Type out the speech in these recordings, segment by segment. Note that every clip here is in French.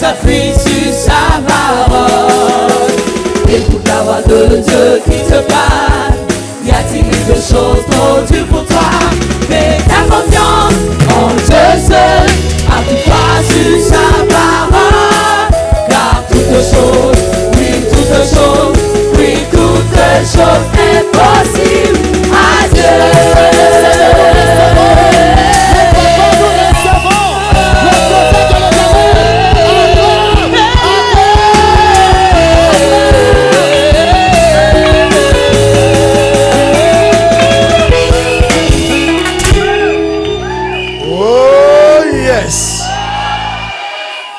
s'appuie sur sa parole. Écoute la voix de Dieu qui te parle. Y a-t-il quelque chose trop dur pour toi? Mets ta confiance en Dieu seul. Appuie-toi sur sa parole. Car toute chose, oui, toute chose est possible à Dieu.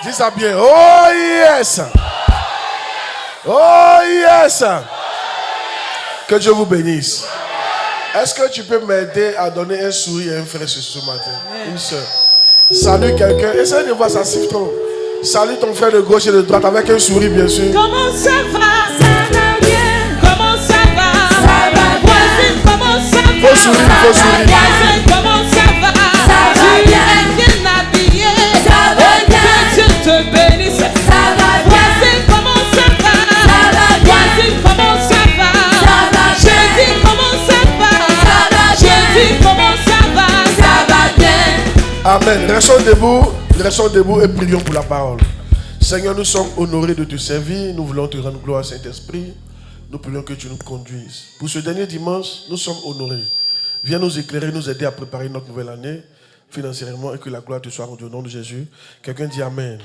Dis ça bien. Oh yes. Oh yes. Que Dieu vous bénisse. Est-ce que tu peux m'aider à donner un sourire à un frère ce matin? Une soeur. Salue quelqu'un. Essaye de voir ça siffle trop. Salue ton frère de gauche et de droite avec un sourire bien sûr. Comment ça va? Ça va bien. Comment ça va? Ça va bien. Comment ça va? Faut sourire, faut sourire. Comment ça va? Ça va bien. Tu es bien habillé. Ça va bien. Que Dieu te bénisse. Ça va bien. Comment ça va? Ça va bien. Comment ça va? Ça va bien. Je dis comment ça va? Ça va bien. Je dis comment ça va? Ça va bien. Amen. Restons debout et prions pour la parole. Seigneur, nous sommes honorés de te servir. Nous voulons te rendre gloire, Saint-Esprit. Nous prions que tu nous conduises. Pour ce dernier dimanche, nous sommes honorés. Viens nous éclairer, nous aider à préparer notre nouvelle année financièrement et que la gloire te soit rendue au nom de Jésus. Quelqu'un dit Amen.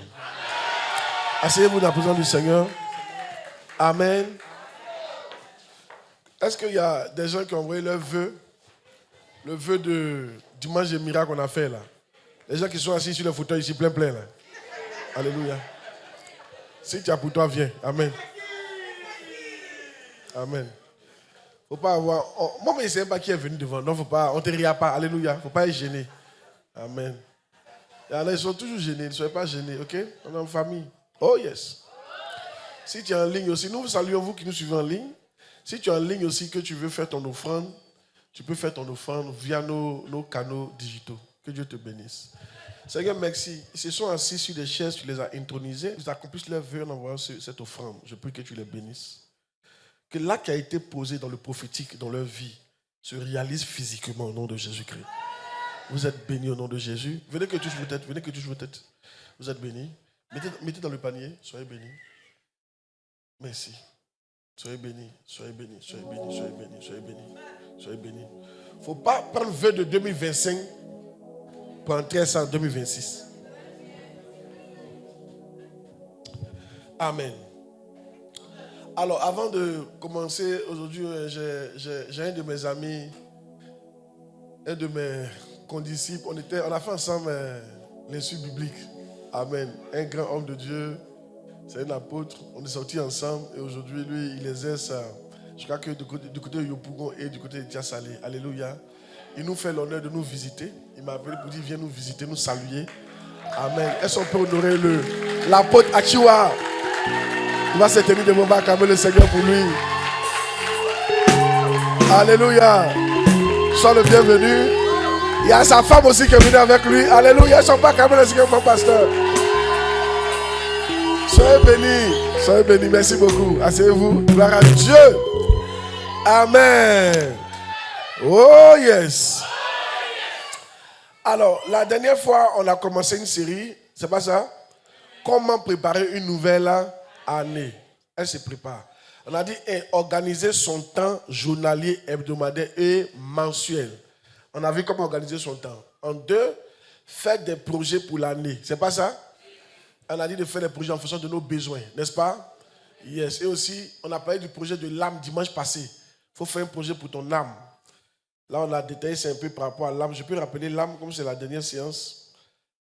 Asseyez-vous dans la présence du Seigneur. Amen. Est-ce qu'il y a des gens qui ont envoyé leur vœu? Le vœu de dimanche de miracle qu'on a fait là. Les gens qui sont assis sur le fauteuil ici, plein là. Alléluia. Si tu as pour toi, viens. Amen. Amen. Faut pas avoir. Moi, je ne sais pas qui est venu devant. Non, faut pas. On ne te ria pas. Alléluia. Faut pas être gêné. Amen. Et alors, ils sont toujours gênés. Ne soyez pas gênés, ok? On est en famille. Oh yes. Si tu es en ligne aussi, nous vous saluons vous qui nous suivez en ligne. Si tu es en ligne aussi que tu veux faire ton offrande, tu peux faire ton offrande via nos canaux digitaux. Que Dieu te bénisse. Seigneur, merci. Ils se sont assis sur des chaises, tu les as intronisés. Ils accomplissent leur vœu en envoyant cette offrande. Je prie que tu les bénisses. Que l'acte qui a été posé dans le prophétique, dans leur vie, se réalise physiquement au nom de Jésus-Christ. Vous êtes bénis au nom de Jésus. Venez que touche vos têtes. Venez que touche vos têtes. Vous êtes bénis. Mettez dans le panier. Soyez bénis. Merci. Soyez bénis. Soyez bénis. Soyez bénis. Soyez bénis. Soyez bénis. Soyez bénis. Il ne faut pas prendre le vœu de 2025 pour entrer ça en 2026. Amen. Alors, avant de commencer, aujourd'hui, j'ai un de mes amis, un de mes condisciples. On a fait ensemble l'insulte biblique. Amen. Un grand homme de Dieu, c'est un apôtre. On est sortis ensemble et aujourd'hui, lui, il exerce, je crois que du côté de Yopougon et du côté de Tiasalé. Alléluia. Il nous fait l'honneur de nous visiter. Il m'a appelé pour dire, viens nous visiter, nous saluer. Amen. Est-ce qu'on peut honorer l'apôtre Achiwa? Il va se tenir devant, on va acclamer le Seigneur pour lui. Alléluia. Sois le bienvenu. Il y a sa femme aussi qui est venue avec lui. Alléluia. Ils ne sont pas acclamer le Seigneur, mon pasteur. Soyez bénis. Soyez bénis. Merci beaucoup. Asseyez-vous. Gloire à Dieu. Amen. Oh yes. Alors, la dernière fois, on a commencé une série. C'est pas ça? Comment préparer une nouvelle année. Elle se prépare. On a dit organiser son temps journalier, hebdomadaire et mensuel. On a vu comment organiser son temps. En deux, faire des projets pour l'année. C'est pas ça? On a dit de faire des projets en fonction de nos besoins, n'est-ce pas? Yes. Et aussi, on a parlé du projet de l'âme dimanche passé. Il faut faire un projet pour ton âme. Là, on a détaillé ça un peu par rapport à l'âme. Je peux rappeler l'âme comme c'est la dernière séance.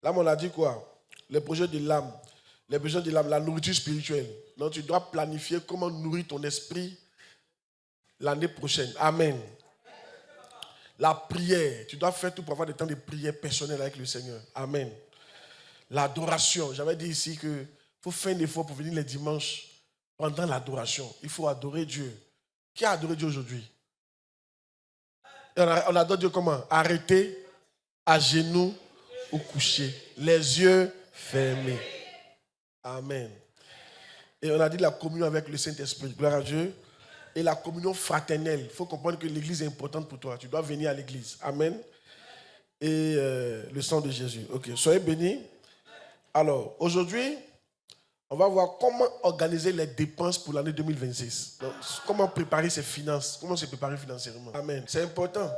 L'âme, on a dit quoi? Le projet de l'âme. Les besoins de l'âme, la nourriture spirituelle. Donc, tu dois planifier comment nourrir ton esprit l'année prochaine. Amen. La prière. Tu dois faire tout pour avoir des temps de prière personnelle avec le Seigneur. Amen. L'adoration. J'avais dit ici qu'il faut faire un effort pour venir les dimanches pendant l'adoration. Il faut adorer Dieu. Qui a adoré Dieu aujourd'hui? On adore Dieu comment? Arrêter, à genoux ou coucher. Les yeux fermés. Amen. Et on a dit la communion avec le Saint-Esprit. Gloire à Dieu. Et la communion fraternelle. Il faut comprendre que l'église est importante pour toi. Tu dois venir à l'église. Amen. Et le sang de Jésus. Ok, soyez bénis. Alors, aujourd'hui, on va voir comment organiser les dépenses pour l'année 2026. Donc, comment préparer ses finances. Comment se préparer financièrement. Amen. C'est important.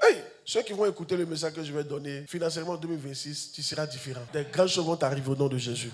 Hey, ceux qui vont écouter le message que je vais donner, financièrement en 2026, tu seras différent. Des grandes choses vont t'arriver au nom de Jésus.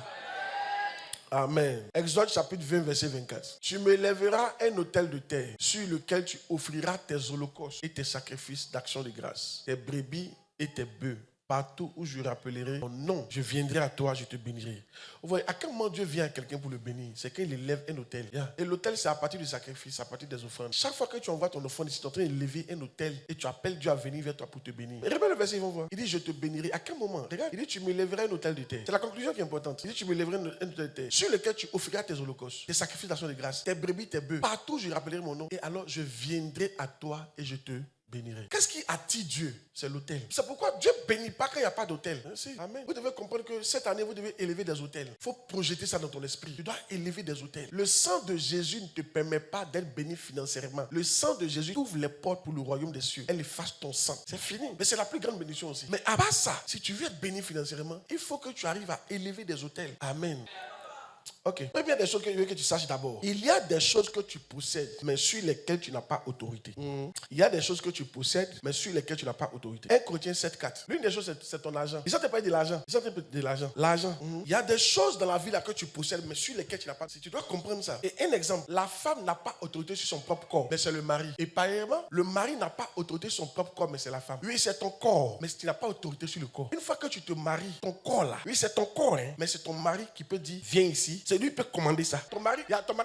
Amen. Exode chapitre 20, verset 24. Tu me lèveras un autel de terre sur lequel tu offriras tes holocaustes et tes sacrifices d'action de grâce, tes brebis et tes bœufs. Partout où je rappellerai ton nom, je viendrai à toi, je te bénirai. Vous voyez, à quel moment Dieu vient à quelqu'un pour le bénir? C'est quand il élève un autel. Yeah. Et l'autel, c'est à partir du sacrifice, à partir des offrandes. Chaque fois que tu envoies ton offrande ici, tu es en train d'élever un autel et tu appelles Dieu à venir vers toi pour te bénir. Et regarde le verset, ils vont voir. Il dit, je te bénirai. À quel moment? Regarde, il dit, tu me lèveras un autel de terre. C'est la conclusion qui est importante. Il dit, tu me lèveras un autel de terre sur lequel tu offriras tes holocaustes, tes sacrifices d'action de grâce, tes brebis, tes bœufs. Partout, je rappellerai mon nom. Et alors, je viendrai à toi et je te bénirai. Qu'est-ce qui attire Dieu? C'est l'autel. C'est pourquoi Dieu ne bénit pas quand il n'y a pas d'autel. Amen. Vous devez comprendre que cette année, vous devez élever des autels. Il faut projeter ça dans ton esprit. Tu dois élever des autels. Le sang de Jésus ne te permet pas d'être béni financièrement. Le sang de Jésus ouvre les portes pour le royaume des cieux. Elle efface ton sang. C'est fini. Mais c'est la plus grande bénédiction aussi. Mais à part ça, si tu veux être béni financièrement, il faut que tu arrives à élever des autels. Amen. Ok. Il y a des choses que je veux que tu saches d'abord. Il y a des choses que tu possèdes, mais sur lesquelles tu n'as pas autorité. Il y a des choses que tu possèdes, mais sur lesquelles tu n'as pas autorité. 1 Corinthiens 7,4. L'une des choses, c'est ton argent. Ils sont pas de l'argent. Ils sont de l'argent. L'argent. Il y a des choses dans la vie là que tu possèdes, mais sur lesquelles tu n'as pas. Si tu dois comprendre ça. Et un exemple, la femme n'a pas autorité sur son propre corps, mais c'est le mari. Et pareillement, le mari n'a pas autorité sur son propre corps, mais c'est la femme. Oui, c'est ton corps, mais tu n'as pas autorité sur le corps. Une fois que tu te maries, ton corps là, oui, c'est ton corps, hein, mais c'est ton mari qui peut dire, viens ici. C'est lui qui peut commander ça. Ton mari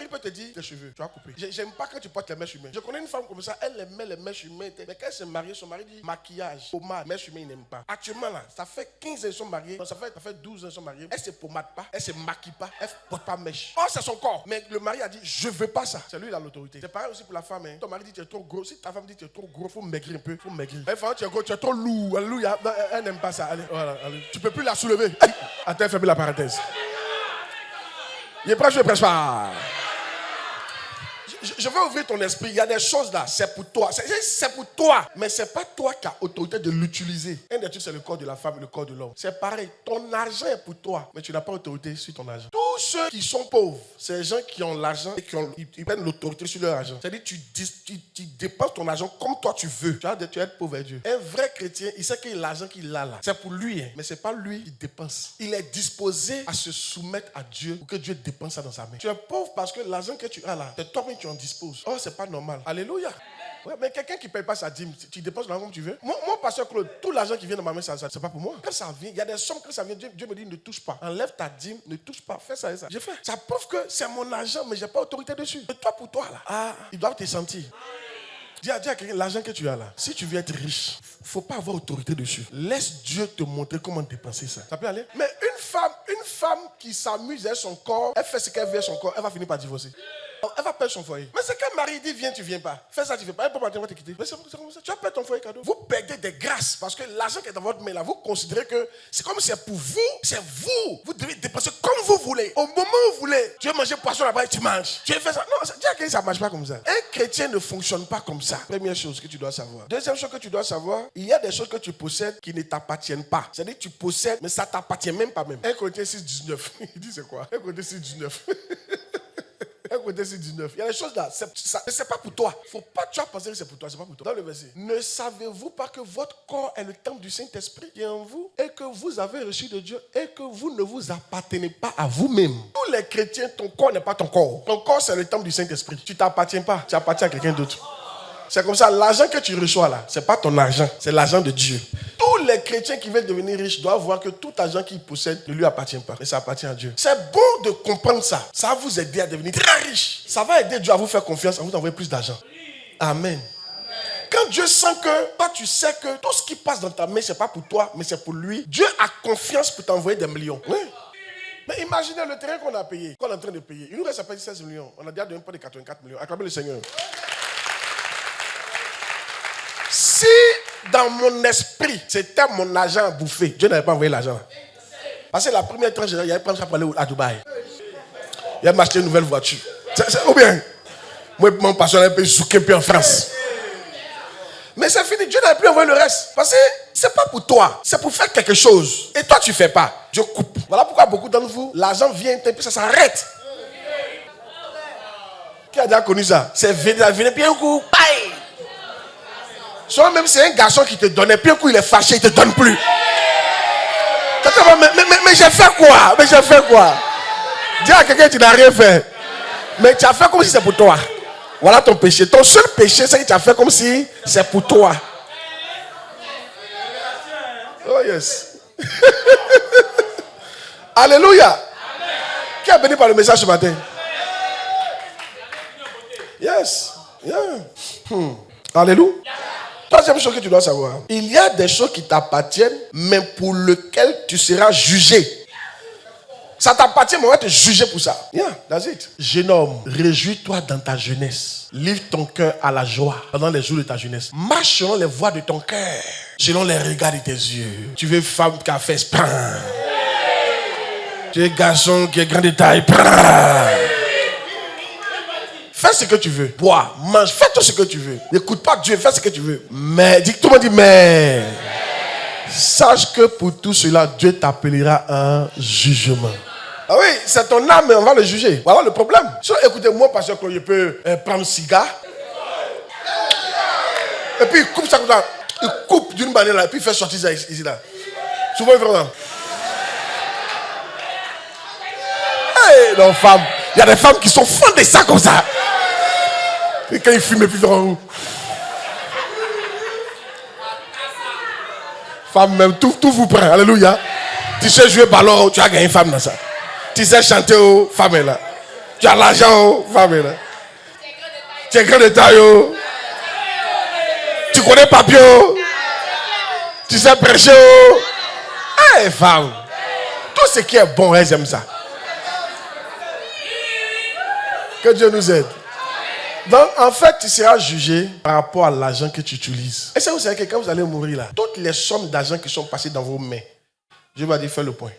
peut te dire, tes cheveux, tu vas couper. J'aime pas quand tu portes les mèches humaines. Je connais une femme comme ça, elle aimait les mèches humaines. Mais quand elle s'est mariée, son mari dit, maquillage, pommade, mèches humaines, il n'aime pas. Actuellement là, ça fait 15 ans qu'ils sont mariés. Ça fait 12 ans qu'ils sont mariés. Elle se pommade pas, elle se maquille pas, elle ne porte pas mèche. Oh, c'est son corps. Mais le mari a dit, je veux pas ça. C'est lui qui a l'autorité. C'est pareil aussi pour la femme. Hein. Ton mari dit, tu es trop gros. Si ta femme dit, tu es trop gros, faut maigrir un peu. Faut maigrir. Elle fait, tu es gros, tu es trop lourd. Alléluia. Elle n'aime pas ça. Allez, voilà, allez. Tu peux plus la soulever. Attends, ferme la parenthèse. Il est prêt, je ne prêche pas. Je vais ouvrir ton esprit. Il y a des choses là, c'est pour toi. C'est pour toi. Mais ce n'est pas toi qui as autorité de l'utiliser. Un des trucs, c'est le corps de la femme et le corps de l'homme. C'est pareil. Ton argent est pour toi, mais tu n'as pas autorité sur ton argent. Tous ceux qui sont pauvres, c'est les gens qui ont l'argent et ils prennent l'autorité sur leur argent. C'est-à-dire tu dépenses ton argent comme toi tu veux. Tu vas être pauvre avec Dieu. Un vrai chrétien, il sait que l'argent qu'il a là, c'est pour lui, hein, mais ce n'est pas lui qui dépense. Il est disposé à se soumettre à Dieu pour que Dieu dépense ça dans sa main. Tu es pauvre parce que l'argent que tu as là, c'est toi-même qui en disposes. Oh, c'est pas normal. Alléluia. Ouais, mais quelqu'un qui ne paye pas sa dîme, tu dépenses l'argent comme tu veux. Moi, pasteur Claude, tout l'argent qui vient dans ma main, ça c'est pas pour moi. Quand ça vient, il y a des sommes, quand ça vient, Dieu me dit ne touche pas. Enlève ta dîme, ne touche pas, fais ça et ça. J'ai fait. Ça prouve que c'est mon argent, mais je n'ai pas autorité dessus. Et toi, pour toi, là, ils doivent te sentir. Dis à quelqu'un, l'argent que tu as là, si tu veux être riche, il ne faut pas avoir autorité dessus. Laisse Dieu te montrer comment dépenser ça. Ça peut aller? Mais une femme qui s'amuse avec son corps, elle fait ce qu'elle veut avec son corps, elle va finir par divorcer. Elle va perdre son foyer. Mais c'est quand mari dit viens, tu viens pas. Fais ça, tu fais pas. Elle peut pas te quitter. Mais c'est comme ça. Tu vas perdre ton foyer cadeau. Vous perdez des grâces parce que l'argent qui est dans votre main là, vous considérez que c'est comme c'est pour vous. C'est vous. Vous devez dépenser comme vous voulez. Au moment où vous voulez. Tu veux manger poisson là-bas et tu manges. Tu veux faire ça. Non, ça ne marche pas comme ça. Un chrétien ne fonctionne pas comme ça. Première chose que tu dois savoir. Deuxième chose que tu dois savoir, il y a des choses que tu possèdes qui ne t'appartiennent pas. C'est-à-dire que tu possèdes, mais ça ne t'appartient même pas même. 1 Corinthiens 6,19. Il dit c'est quoi? 1 Corinthiens 6,19. Il y a des choses là, c'est pas pour toi. Faut pas tu vas penser que c'est pour toi, c'est pas pour toi. Dans le verset, ne savez-vous pas que votre corps est le temple du Saint-Esprit qui est en vous et que vous avez reçu de Dieu et que vous ne vous appartenez pas à vous-même. Tous les chrétiens, ton corps n'est pas ton corps. Ton corps c'est le temple du Saint-Esprit. Tu t'appartiens pas, tu appartiens à quelqu'un d'autre. C'est comme ça, l'argent que tu reçois là, c'est pas ton argent, c'est l'argent de Dieu. Tous les chrétiens qui veulent devenir riches doivent voir que tout argent qu'ils possèdent ne lui appartient pas, mais ça appartient à Dieu. C'est bon de comprendre ça. Ça va vous aider à devenir très riche. Ça va aider Dieu à vous faire confiance, à vous envoyer plus d'argent. Amen. Quand Dieu sent que toi tu sais que tout ce qui passe dans ta main, c'est pas pour toi, mais c'est pour lui, Dieu a confiance pour t'envoyer des millions. Oui. Mais imaginez le terrain qu'on a payé, qu'on est en train de payer. Il nous reste à payer 16 millions. On a déjà donné pas de 84 millions. Acclamez le Seigneur. Si dans mon esprit, c'était mon argent à bouffer, Dieu n'avait pas envoyé l'argent. Parce que la première tranche, il y a prendre ça pour aller à Dubaï. Il a m'acheter une nouvelle voiture. Ou bien, moi, mon pasteur un peu zouké un peu en France. Mais c'est fini, Dieu n'a plus envoyé le reste. Parce que c'est pas pour toi, c'est pour faire quelque chose. Et toi, tu ne fais pas. Dieu coupe. Voilà pourquoi beaucoup d'entre vous, l'argent vient, et puis ça s'arrête. Qui a déjà connu ça? C'est venir, puis un coup, bye! Soit même c'est un garçon qui te donnait, puis un coup il est fâché, il ne te donne plus. Mais j'ai fait quoi? Mais j'ai fait quoi? Dis à quelqu'un que tu n'as rien fait. Mais tu as fait comme si c'est pour toi. Voilà ton péché. Ton seul péché, c'est que tu as fait comme si c'est pour toi. Oh yes. Alléluia. Amen. Qui a béni par le message ce matin? Yes. Yeah. Alléluia. Troisième chose que tu dois savoir. Il y a des choses qui t'appartiennent, mais pour lesquelles tu seras jugé. Ça t'appartient, mais on va te juger pour ça. Yeah, that's it. Jeune homme, réjouis-toi dans ta jeunesse. Livre ton cœur à la joie pendant les jours de ta jeunesse. Marche selon les voies de ton cœur, selon les regards de tes yeux. Tu veux femme qui a fait spam. Tu es garçon qui est grand de taille. Fais ce que tu veux. Bois, mange, fais tout ce que tu veux. N'écoute pas Dieu, fais ce que tu veux. Mais, tout le monde dit mais. Sache que pour tout cela, Dieu t'appellera un jugement. Ah oui, c'est ton âme, mais on va le juger. Voilà le problème. Si, écoutez-moi, parce que je peux prendre un cigare. Et puis il coupe ça comme ça. Il coupe d'une manière là, et puis il fait sortir ça ici là. Souvent il fait ça. Hey, non, femme. Il y a des femmes qui sont fans de ça comme ça. Et quand ils fument, et puis ils font. Femme même, tout vous prend. Alléluia. Tu sais jouer ballon, tu as gagné une femme dans ça. Tu sais chanter, femme est là. Tu as l'argent, femme est là. Tu es grand de taille. Tu connais papier. Tu sais prêcher. Hey, femme. Tout ce qui est bon, elles aiment ça. Que Dieu nous aide. Donc, en fait, tu seras jugé par rapport à l'argent que tu utilises. Et ça, vous savez que quand vous allez mourir là, toutes les sommes d'argent qui sont passées dans vos mains, Dieu va dire, fais le point.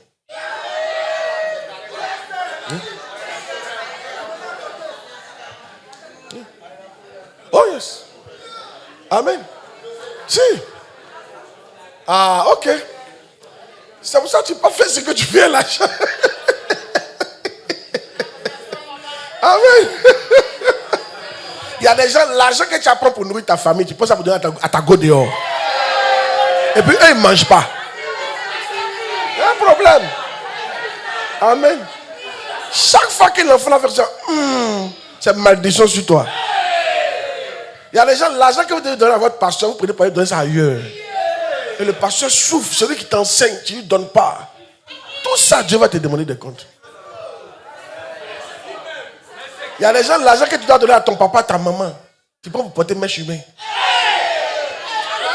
Oh yes. Amen. Si. Ah, ok. C'est pour ça que tu n'as pas fait ce que tu fais l'argent. Amen. Il y a des gens, l'argent que tu apprends pour nourrir ta famille, tu peux ça pour donner à ta go dehors. Et puis eux, ils ne mangent pas. Il y a un problème. Amen. Chaque fois que l'enfant va faire ça, c'est une malédiction sur toi. Il y a des gens, l'argent que vous devez donner à votre pasteur, vous prenez pour aller donner ça ailleurs. Et le pasteur souffre, celui qui t'enseigne, tu ne lui donnes pas. Tout ça, Dieu va te demander des comptes. Il y a des gens, l'argent que tu dois donner à ton papa, à ta maman, tu peux vous porter mèche humaine.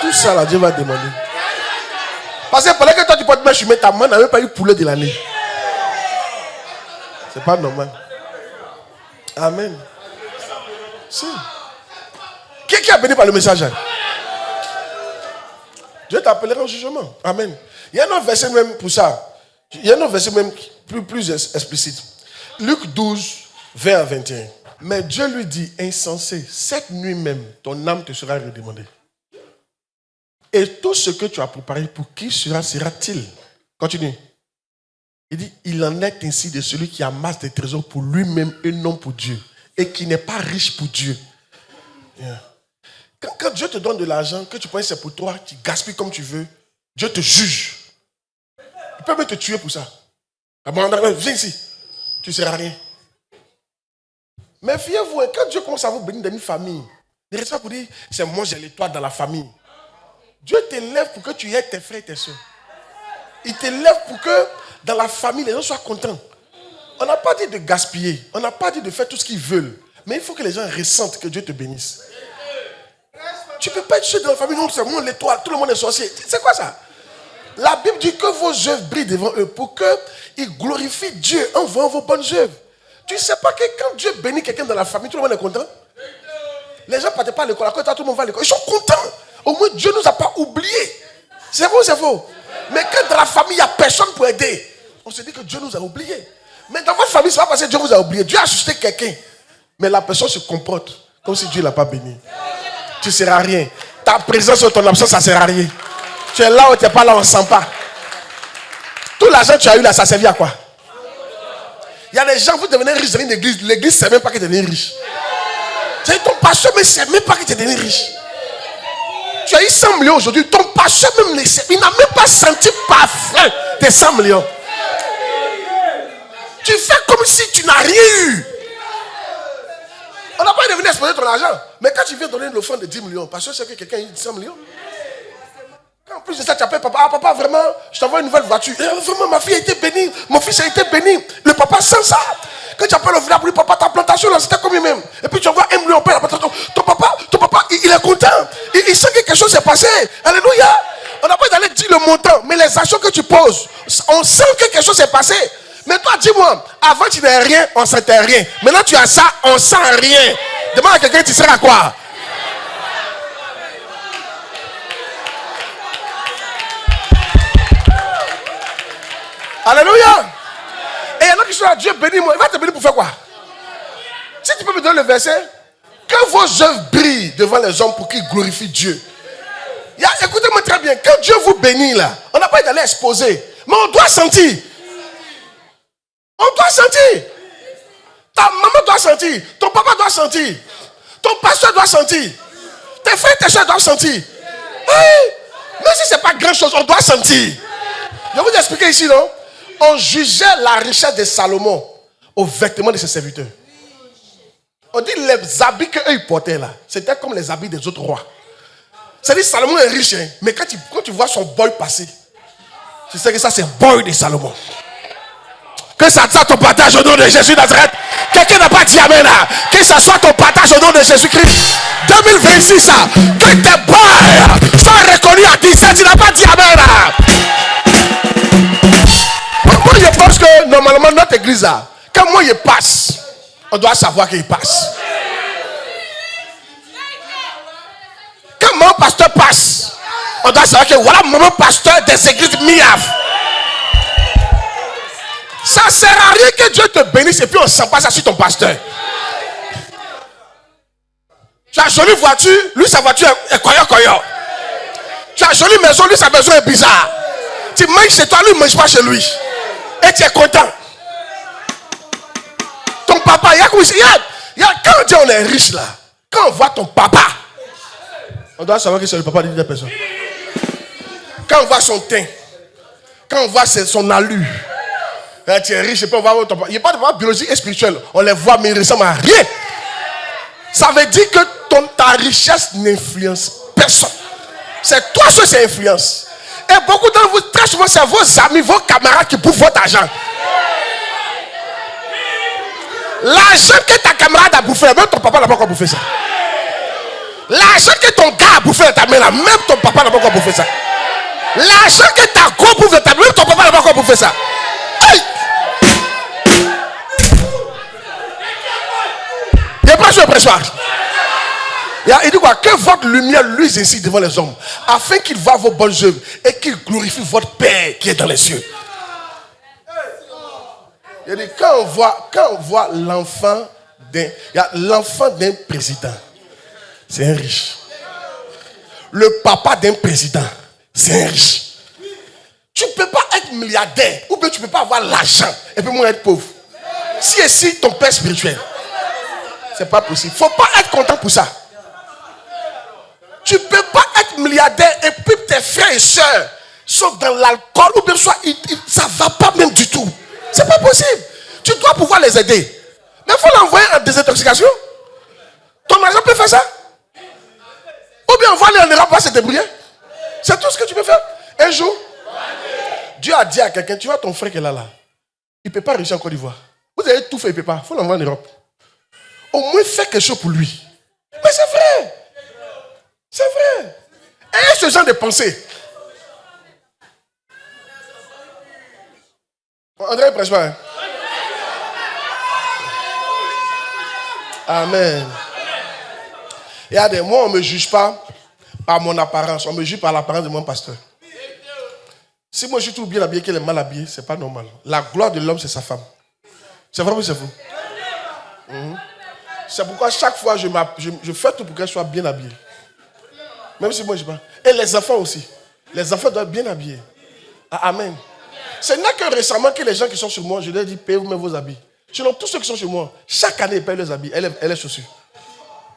Tout ça, là, Dieu va demander. Parce que pendant que toi, tu portes mèche humaine, ta maman n'a même pas eu poulet de l'année. C'est pas normal. Amen. Si. Qui a béni par le message? Dieu t'appellera en jugement. Amen. Il y a un autre verset même pour ça. Il y a un autre verset même plus explicite. Luc 12. 20 à 21. Mais Dieu lui dit, insensé, cette nuit même, ton âme te sera redemandée. Et tout ce que tu as préparé, pour qui sera-t-il? Continue. Il dit, il en est ainsi de celui qui amasse des trésors pour lui-même et non pour Dieu. Et qui n'est pas riche pour Dieu. Yeah. Quand Dieu te donne de l'argent, que tu penses que c'est pour toi, tu gaspilles comme tu veux, Dieu te juge. Il peut même te tuer pour ça. Viens ici. Tu ne seras rien. Mais fiez-vous, quand Dieu commence à vous bénir dans une famille, ne reste pas pour dire, c'est moi j'ai l'étoile dans la famille. Dieu t'élève pour que tu aides tes frères et tes soeurs. Il t'élève pour que dans la famille, les gens soient contents. On n'a pas dit de gaspiller, on n'a pas dit de faire tout ce qu'ils veulent. Mais il faut que les gens ressentent que Dieu te bénisse. Tu ne peux pas être seul dans la famille, non, c'est moi l'étoile, tout le monde est sorcier. C'est quoi ça? La Bible dit que vos œuvres brillent devant eux pour qu'ils glorifient Dieu en voyant vos bonnes œuvres. Tu ne sais pas que quand Dieu bénit quelqu'un dans la famille, tout le monde est content. Les gens ne partent pas à l'école. À côté, tout le monde va à l'école. Ils sont contents. Au moins, Dieu ne nous a pas oubliés. C'est vrai ou c'est faux? Mais quand dans la famille, il n'y a personne pour aider, On se dit que Dieu nous a oubliés. Mais dans votre famille, ce n'est pas parce que Dieu vous a oublié. Dieu a suscité quelqu'un. Mais la personne se comporte comme si Dieu ne l'a pas béni. Tu ne seras rien. Ta présence ou ton absence, ça ne sert à rien. Tu es là ou tu n'es pas là, on ne sent pas. Tout l'argent que tu as eu là, ça servi à quoi? Il y a des gens, vous devenez riches dans une église. L'église ne sait même pas que tu es riche. C'est ton pasteur, mais ne sait même pas que tu es devenu riche. Tu as eu 100 millions aujourd'hui. Ton pasteur même, il n'a même pas senti parfum tes 100 millions. Tu fais comme si tu n'as rien eu. On n'a pas devenu exposer ton argent. Mais quand tu viens donner l'offrande de 10 millions, pasteur sait que quelqu'un a eu 100 millions. En plus de ça, tu appelles papa. Ah, papa, vraiment, je t'envoie une nouvelle voiture. Vraiment, ma fille a été bénie. Mon fils a été béni. Le papa sent ça. Quand tu appelles au village pour lui, papa, ta plantation, là, c'était combien même? Et puis tu envoies 1 million, on paye la plantation. Ton papa, il est content. Il sent que quelque chose s'est passé. Alléluia. On n'a pas d'aller dire le montant, mais les actions que tu poses, on sent que quelque chose s'est passé. Mais toi, dis-moi, avant tu n'avais rien, on ne sentait rien. Maintenant tu as ça, on ne sent rien. Demande à quelqu'un, tu seras à quoi? Alléluia. Et il y en a qui sont là, Dieu bénis-moi. Il va te bénir pour faire quoi? Si tu peux me donner le verset, que vos œuvres brillent devant les hommes pour qu'ils glorifient Dieu. Écoutez-moi très bien, quand Dieu vous bénit là, on n'a pas été allé exposer, mais on doit sentir. On doit sentir. Ta maman doit sentir. Ton papa doit sentir. Ton pasteur doit sentir. Tes frères et tes soeurs doivent sentir. Oui. Même si ce n'est pas grand chose, on doit sentir. Je vais vous expliquer ici, non? On jugeait la richesse de Salomon aux vêtements de ses serviteurs. On dit les habits qu'eux ils portaient là, c'était comme les habits des autres rois. C'est-à-dire Salomon est riche, hein, mais quand tu vois son boy passer, tu sais que ça c'est le boy de Salomon. Que ça soit ton partage au nom de Jésus Nazareth. Quelqu'un n'a pas dit amen là. Que ça soit ton partage au nom de Jésus-Christ. 2026 là. Que tes boys soient reconnus à 17. Tu n'as pas dit amen là. Moi je pense que normalement notre église là, quand moi je passe, on doit savoir qu'il passe. Quand mon pasteur passe, on doit savoir que voilà mon pasteur des églises MIAF. Ça ne sert à rien que Dieu te bénisse et puis on ne sent pas ça sur ton pasteur. Tu as une jolie voiture, lui sa voiture est koyo. Tu as une jolie maison, lui sa maison est bizarre. Tu manges chez toi, lui ne mange pas chez lui. Et tu es content. Ton papa, quand on dit on est riche là, quand on voit ton papa, on doit savoir que c'est le papa de cette personne. Quand on voit son teint, quand on voit son allure, tu es riche, et puis on va voir ton papa. Il n'y a pas de papa biologique et spirituel. On les voit, mais ils ne ressemblent à rien. Ça veut dire que ta richesse n'influence personne. C'est toi seul qui influence. Et beaucoup d'entre vous, très souvent, c'est vos amis, vos camarades qui bouffent votre argent. L'argent que ta camarade a bouffé, même ton papa n'a pas encore bouffé ça. L'argent que ton gars a bouffé dans ta main, même ton papa n'a pas encore bouffé ça. L'argent que ta go bouffe dans ta main, même ton papa n'a pas encore bouffé ça. Hey! Il n'est pas sur le pressoir. Il dit quoi? Que votre lumière luise ainsi devant les hommes, afin qu'ils voient vos bonnes œuvres et qu'ils glorifient votre Père qui est dans les cieux. Il dit, quand on voit l'enfant d'un président, c'est un riche. Le papa d'un président, c'est un riche. Tu ne peux pas être milliardaire ou bien tu ne peux pas avoir l'argent et puis moi être pauvre. Si ton père spirituel, c'est pas possible. Il ne faut pas être content pour ça. Tu ne peux pas être milliardaire et puis tes frères et soeurs sont dans l'alcool ou bien soit ça ne va pas même du tout. C'est pas possible. Tu dois pouvoir les aider. Mais il faut l'envoyer en désintoxication. Ton argent peut faire ça. Ou bien on va aller en Europe, on va se débrouiller. C'est tout ce que tu peux faire. Un jour, Dieu a dit à quelqu'un, tu vois ton frère qui est là. Il ne peut pas réussir en Côte d'Ivoire. Vous avez tout fait, il ne peut pas. Il faut l'envoyer en Europe. Au moins fais quelque chose pour lui. Mais c'est vrai. C'est vrai. Et ce genre de pensée. André, prêche pas. Amen. Regardez, moi, on ne me juge pas par mon apparence. On me juge par l'apparence de mon pasteur. Si moi je suis tout bien habillé, qu'elle est mal habillée, c'est pas normal. La gloire de l'homme, c'est sa femme. C'est vrai ou c'est faux? C'est pourquoi chaque fois je fais tout pour qu'elle soit bien habillée. Même si moi je pas. Et les enfants aussi. Les enfants doivent être bien habillés. Ah, amen. Ce n'est que récemment que les gens qui sont chez moi, je leur dis, payez-vous vos habits. Sinon, tous ceux qui sont chez moi, chaque année, ils payent leurs habits, elle les chaussures.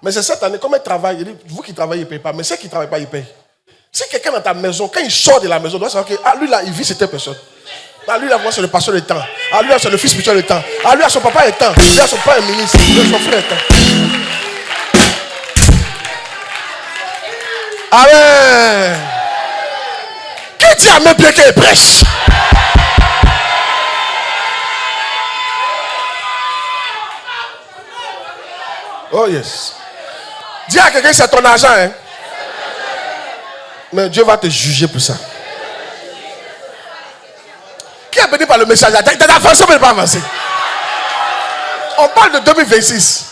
Mais c'est cette année, comme elle travaille, il dit, vous qui travaillez, ils ne payent pas. Mais ceux qui ne travaillent pas, ils payent. Si quelqu'un dans ta maison, quand il sort de la maison, il doit savoir que lui là, il vit cette personne. Lui là, c'est le pasteur de temps. Lui là, c'est le fils spirituel de temps. Lui là, son papa est temps. Lui là, son papa est ministre. Lui là, son frère est temps. Amen. Qui dit amen bien qu'il prêche? Oh yes. Dis à quelqu'un, c'est ton argent. Hein? Mais Dieu va te juger pour ça. Qui est béni par le message? T'as avancé ou pas avancé? On parle de 2026.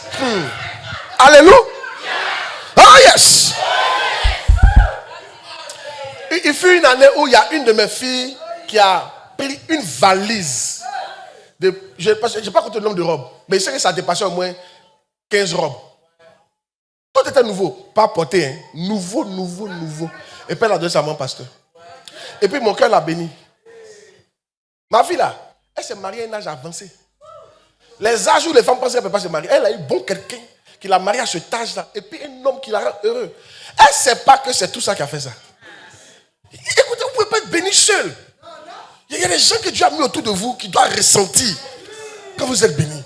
Alléluia. Oh yes. Il fut une année où il y a une de mes filles qui a pris une valise. Je n'ai pas compté le nombre de robes. Mais il sait que ça dépassait au moins 15 robes. Tout était nouveau. Pas porté. Hein. Nouveau. Et puis elle a donné ça à mon pasteur. Et puis mon cœur l'a béni. Ma fille là, elle s'est mariée à un âge avancé. Les âges où les femmes pensent qu'elles ne peuvent pas se marier, elle a eu bon quelqu'un qui l'a mariée à cet âge-là. Et puis un homme qui la rend heureux. Elle ne sait pas que c'est tout ça qui a fait ça. Écoutez, vous ne pouvez pas être béni seul. Il y a des gens que Dieu a mis autour de vous qui doivent ressentir quand vous êtes béni.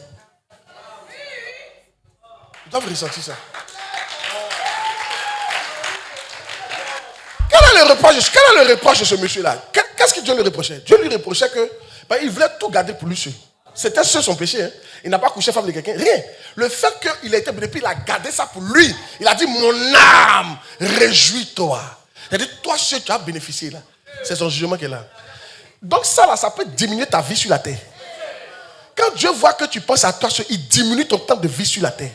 Ils doivent ressentir ça. Quel est le reproche de ce monsieur-là? Qu'est-ce que Dieu lui reprochait? Dieu lui reprochait qu'il voulait tout garder pour lui seul. C'était seul son péché. Hein? Il n'a pas couché femme de quelqu'un. Rien. Le fait qu'il a été béni, il a gardé ça pour lui. Il a dit, mon âme, réjouis-toi. Il a dit, toi seul, tu as bénéficié là. C'est son jugement qui est là. Donc ça là, ça peut diminuer ta vie sur la terre. Quand Dieu voit que tu penses à toi seul, il diminue ton temps de vie sur la terre.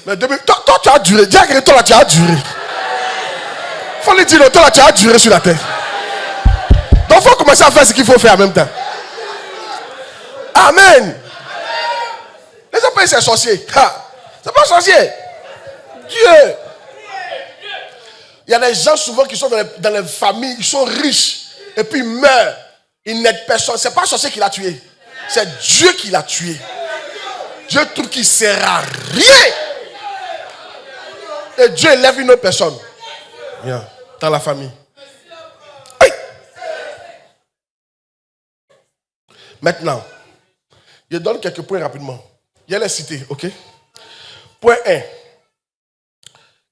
Mais toi, tu as duré. Dis à quelqu'un, toi là, tu as duré. Faut lui dire, toi là, tu as duré sur la terre. Donc il faut commencer à faire ce qu'il faut faire en même temps. Amen. Les gens pensent que c'est sorcier. C'est pas sorcier. Dieu. Il y a des gens souvent qui sont dans les familles, ils sont riches. Et puis ils meurent. Ils n'aident personne. C'est pas un sorcier qui l'a tué. C'est Dieu qui l'a tué. Dieu trouve qu'il ne sert à rien. Et Dieu élève une autre personne. Viens, dans la famille. Oui. Maintenant, je donne quelques points rapidement. Il y a les cités, ok? Point 1.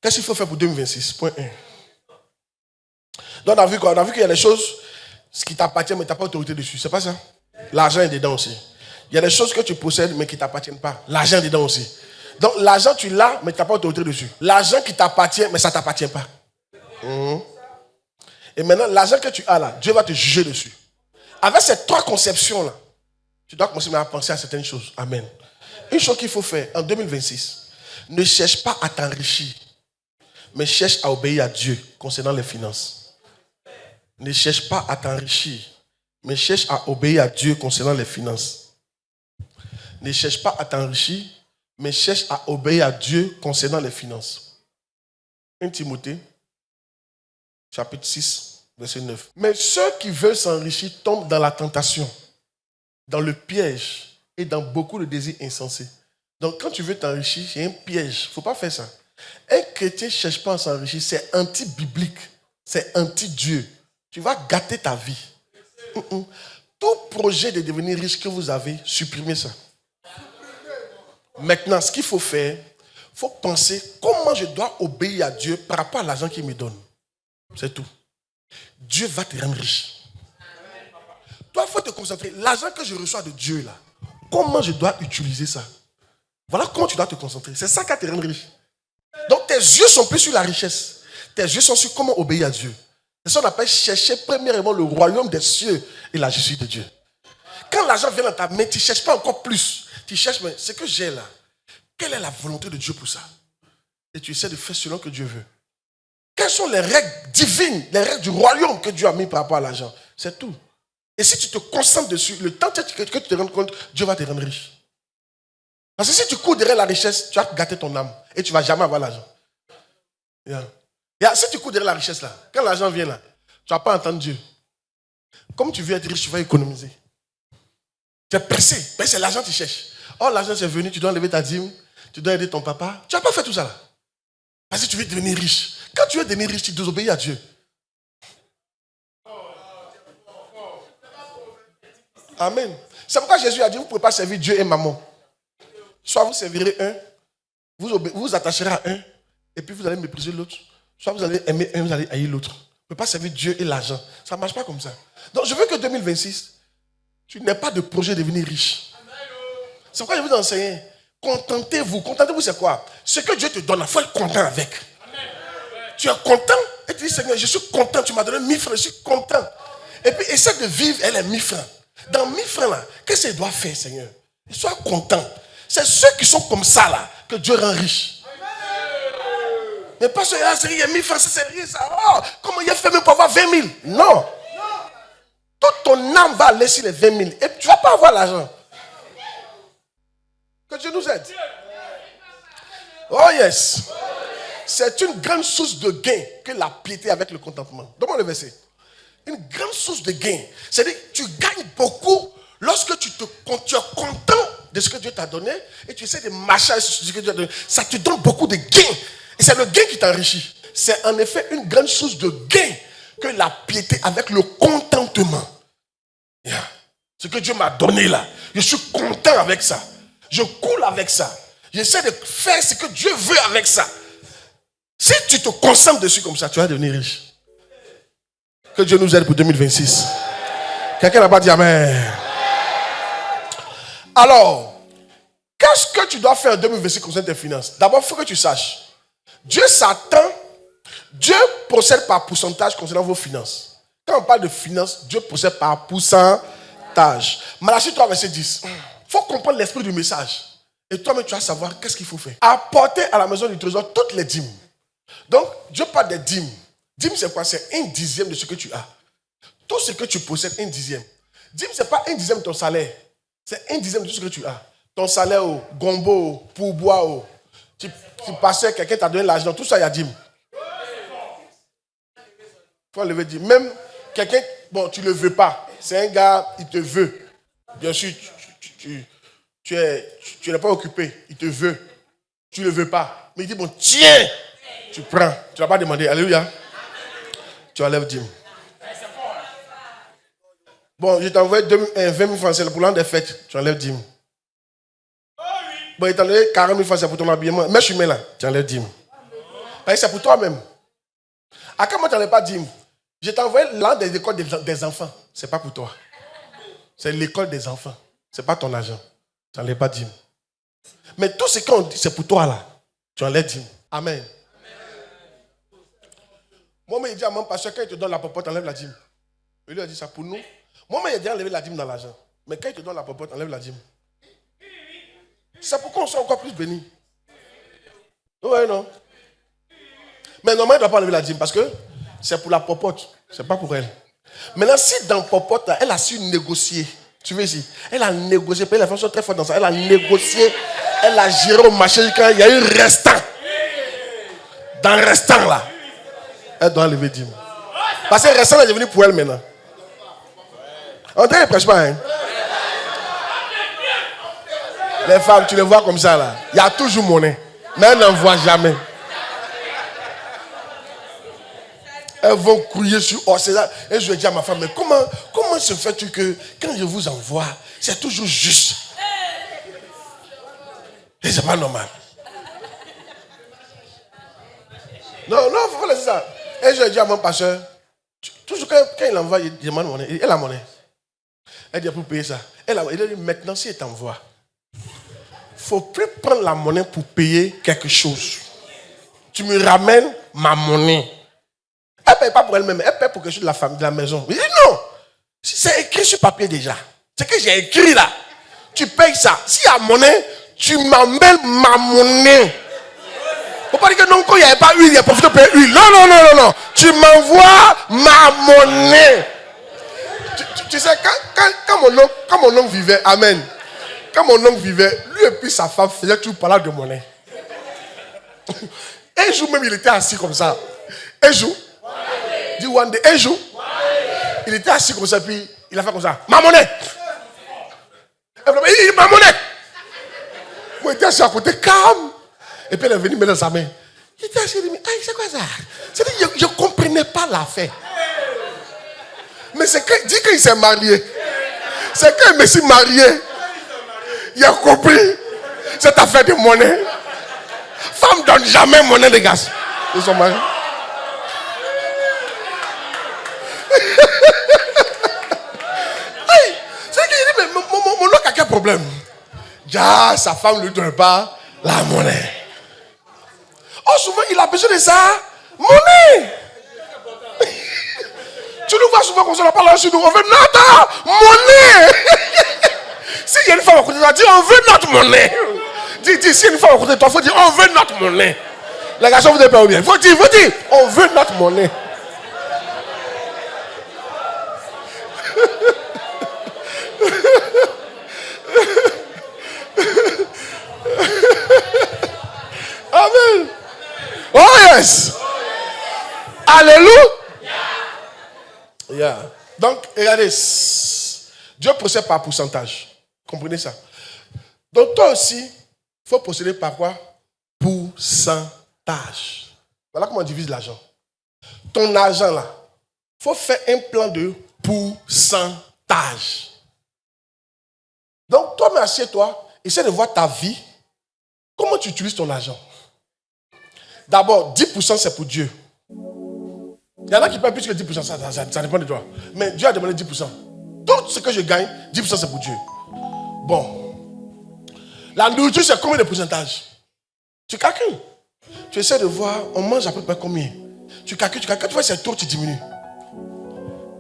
Qu'est-ce qu'il faut faire pour 2026? Point 1. Donc, on a vu qu'il y a des choses qui t'appartiennent, mais tu n'as pas autorité dessus. C'est pas ça? L'argent est dedans aussi. Il y a des choses que tu possèdes, mais qui ne t'appartiennent pas. L'argent est dedans aussi. Donc, l'argent, tu l'as, mais tu n'as pas autorité dessus. L'argent qui t'appartient, mais ça ne t'appartient pas. Et maintenant, l'argent que tu as là, Dieu va te juger dessus. Avec ces trois conceptions-là, tu dois commencer à penser à certaines choses. Amen. Une chose qu'il faut faire en 2026, ne cherche pas à t'enrichir, mais cherche à obéir à Dieu concernant les finances. Ne cherche pas à t'enrichir, mais cherche à obéir à Dieu concernant les finances. Ne cherche pas à t'enrichir, mais cherche à obéir à Dieu concernant les finances. 1 Timothée, chapitre 6, verset 9. Mais ceux qui veulent s'enrichir tombent dans la tentation, dans le piège et dans beaucoup de désirs insensés. Donc quand tu veux t'enrichir, c'est un piège. Il ne faut pas faire ça. Un chrétien ne cherche pas à s'enrichir, c'est anti-biblique, c'est anti-Dieu. Tu vas gâter ta vie. Tout projet de devenir riche que vous avez, supprimez ça. Maintenant, ce qu'il faut faire, il faut penser comment je dois obéir à Dieu par rapport à l'argent qu'il me donne. C'est tout. Dieu va te rendre riche. Toi, il faut te concentrer. L'argent que je reçois de Dieu, là, comment je dois utiliser ça? Voilà comment tu dois te concentrer. C'est ça qui va te rendre riche. Donc, tes yeux sont plus sur la richesse. Tes yeux sont sur comment obéir à Dieu. C'est ça qu'on appelle chercher premièrement le royaume des cieux et la justice de Dieu. Quand l'argent vient dans ta main, tu ne cherches pas encore plus. Tu cherches, mais ce que j'ai là, quelle est la volonté de Dieu pour ça? Et tu essaies de faire selon que Dieu veut. Quelles sont les règles divines, les règles du royaume que Dieu a mis par rapport à l'argent? C'est tout. Et si tu te concentres dessus, le temps que tu te rends compte, Dieu va te rendre riche. Parce que si tu cours derrière la richesse, tu vas gâter ton âme et tu ne vas jamais avoir l'argent. Si tu cours derrière la richesse, là, quand l'argent vient là, tu ne vas pas entendre Dieu. Comme tu veux être riche, tu vas économiser. Tu es pressé, mais c'est l'argent que tu cherches. Oh, l'argent c'est venu, tu dois enlever ta dîme, tu dois aider ton papa. Tu n'as pas fait tout ça là. Parce que tu veux devenir riche. Quand tu veux devenir riche, tu désobéis à Dieu. Amen. C'est pourquoi Jésus a dit, vous ne pouvez pas servir Dieu et maman. Soit vous servirez un, vous vous attacherez à un, et puis vous allez mépriser l'autre. Soit vous allez aimer un, vous allez haïr l'autre. Vous ne pouvez pas servir Dieu et l'argent. Ça ne marche pas comme ça. Donc je veux que 2026, tu n'aies pas de projet de devenir riche. C'est pourquoi je vous enseigne. Contentez-vous. Contentez-vous, c'est quoi? Ce que Dieu te donne, il faut être content avec. Tu es content et tu dis, Seigneur, je suis content. Tu m'as donné 1000 francs, je suis content. Et puis essaie de vivre, elle est 1000 francs. Dans 1000 francs, là, qu'est-ce qu'il doit faire, Seigneur? Sois content. C'est ceux qui sont comme ça, là, que Dieu rend riche. Mais pas ceux là, il y a 1000 francs, c'est rien, ça. Oh, comment il a fait même pour avoir 20 000? Non. Toute ton âme va aller sur les 20 000 et tu ne vas pas avoir l'argent. Que Dieu nous aide. Oh yes. C'est une grande source de gain que la piété avec le contentement. Donne-moi le verset. Une grande source de gain. C'est-à-dire que tu gagnes beaucoup lorsque tu es content de ce que Dieu t'a donné et tu essaies de marcher sur ce que Dieu t'a donné. Ça te donne beaucoup de gains. Et c'est le gain qui t'enrichit. C'est en effet une grande source de gain que la piété avec le contentement. Yeah. Ce que Dieu m'a donné là, je suis content avec ça. Je coule avec ça. J'essaie de faire ce que Dieu veut avec ça. Si tu te concentres dessus comme ça, tu vas devenir riche. Que Dieu nous aide pour 2026. Quelqu'un n'a pas dit amen. Alors, qu'est-ce que tu dois faire en 2026 concernant tes finances? D'abord, il faut que tu saches. Dieu s'attend, Dieu procède par pourcentage concernant vos finances. Quand on parle de finances, Dieu procède par pourcentage. Malachie 3, verset 10. Il faut comprendre l'esprit du message. Et toi-même, tu vas savoir qu'est-ce qu'il faut faire. Apporter à la maison du trésor toutes les dîmes. Donc, Dieu parle des dîmes. Dîme, c'est quoi? C'est 1/10 de ce que tu as. Tout ce que tu possèdes, 1/10. Dîme, ce n'est pas 1/10 de ton salaire. C'est 1/10 de tout ce que tu as. Ton salaire, gombo, pourboire, tu passais, quelqu'un t'a donné l'argent, tout ça, il y a dîme. Il faut enlever dîme. Même quelqu'un, bon, tu ne le veux pas. C'est un gars, il te veut. Bien sûr, tu n'es pas occupé. Il te veut. Tu ne le veux pas. Mais il dit, bon, tiens, tu prends. Tu ne vas pas demander. Alléluia. Tu enlèves dîme. Bon, je t'ai envoyé 20 000 francs, c'est pour l'an des fêtes. Tu enlèves dîme. Bon, il t'a enlevé 40 000 francs, c'est pour ton habillement. Mais je suis là, tu enlèves dîme. C'est pour toi-même. À quel moment tu n'enlèves pas dîme? Je t'ai envoyé l'an des écoles des enfants. Ce n'est pas pour toi. C'est l'école des enfants. Ce n'est pas ton argent. Tu n'enlèves pas dîme. Mais tout ce qu'on dit, c'est pour toi là. Tu enlèves dîme. Amen. Moi, il dit à mon pasteur, quand il te donne la popote, enlève la dîme. Il lui a dit ça pour nous. Moi, il a dit enlever la dîme dans l'argent. Mais quand il te donne la popote, enlève la dîme. C'est pour qu'on soit encore plus béni. Oui, non. Mais normalement, il ne doit pas enlever la dîme parce que c'est pour la popote. Ce n'est pas pour elle. Maintenant, si dans popote, elle a su négocier. Tu veux ici? Elle a négocié. Les femmes sont très fortes dans ça. Elle a négocié. Elle a géré au marché quand il y a eu restant. Dans le restant là. Elle doit enlever dîme. Parce que le restant est devenu pour elle maintenant. On ne prêche pas, hein? Les femmes, tu les vois comme ça là. Il y a toujours monnaie. Mais elles n'en voient jamais. Elles vont crier sur oh, c'est là. Et je dis à ma femme, mais comment se fait-il que quand je vous envoie, c'est toujours juste? Et c'est pas normal. Non, il faut laisser ça. Et je dis à mon pasteur, toujours quand il envoie, il demande monnaie. Elle a monnaie. Elle dit pour payer ça. Elle dit maintenant, si elle t'envoie, il ne faut plus prendre la monnaie pour payer quelque chose. Tu me ramènes ma monnaie. Elle ne paye pas pour elle-même, elle paye pour quelque chose de la famille, de la maison. Il dit non. C'est écrit sur papier déjà. C'est que j'ai écrit là. Tu payes ça. S'il y a monnaie, tu m'emmènes ma monnaie. Faut pas dire que non, quand il n'y avait pas huile, il y a profité pour payer huile. Non, non, non, non, non. Tu m'envoies ma monnaie. Tu sais, quand mon oncle vivait, amen. Quand mon oncle vivait, lui et puis sa femme faisaient toujours parler de monnaie. Un jour même, il était assis comme ça. Un jour, dis one day, un jour, il était assis comme ça, puis il a fait comme ça. Ma monnaie! Il dit ma monnaie! Moi, il était assis à côté, calme. Et puis, elle est venue mettre dans sa main. Il était assis, il dit, c'est quoi ça? C'est-à-dire, je ne comprenais pas l'affaire. Mais c'est que, dit qu'il s'est marié. C'est quand il me suis marié. Il a compris cette affaire de monnaie. Femme ne donne jamais monnaie de gaz. Ils sont mariés. C'est qu'il dit, mais mon oncle a quel problème? Ja, sa femme ne lui donne pas la monnaie. Oh, souvent, il a besoin de ça. Monnaie. Tu nous vois souvent comme ça, on parle sur nous. On veut notre monnaie. S'il y a une femme à côté de toi, dis on veut notre monnaie. Dis, s'il y a une femme à côté de toi, il faut dire on veut notre monnaie. Les garçons, vous n'êtes pas bien. Il faut dire, on veut notre monnaie. Amen. Oh yes. Alléluia. Yeah. Donc, regardez, Dieu procède par pourcentage. Comprenez ça? Donc, toi aussi, il faut procéder par quoi? Pourcentage. Voilà comment on divise l'argent. Ton argent là, il faut faire un plan de pourcentage. Donc, toi, mais assieds-toi, essaie de voir ta vie. Comment tu utilises ton argent? D'abord, 10% c'est pour Dieu. Il y en a qui payent plus que 10%, ça dépend de toi. Mais Dieu a demandé 10%. Tout ce que je gagne, 10% c'est pour Dieu. Bon. La nourriture, c'est combien de pourcentage? Tu calcules. Tu essaies de voir, on mange à peu près combien? Tu calcules. Quand tu vois c'est taux, tu diminues.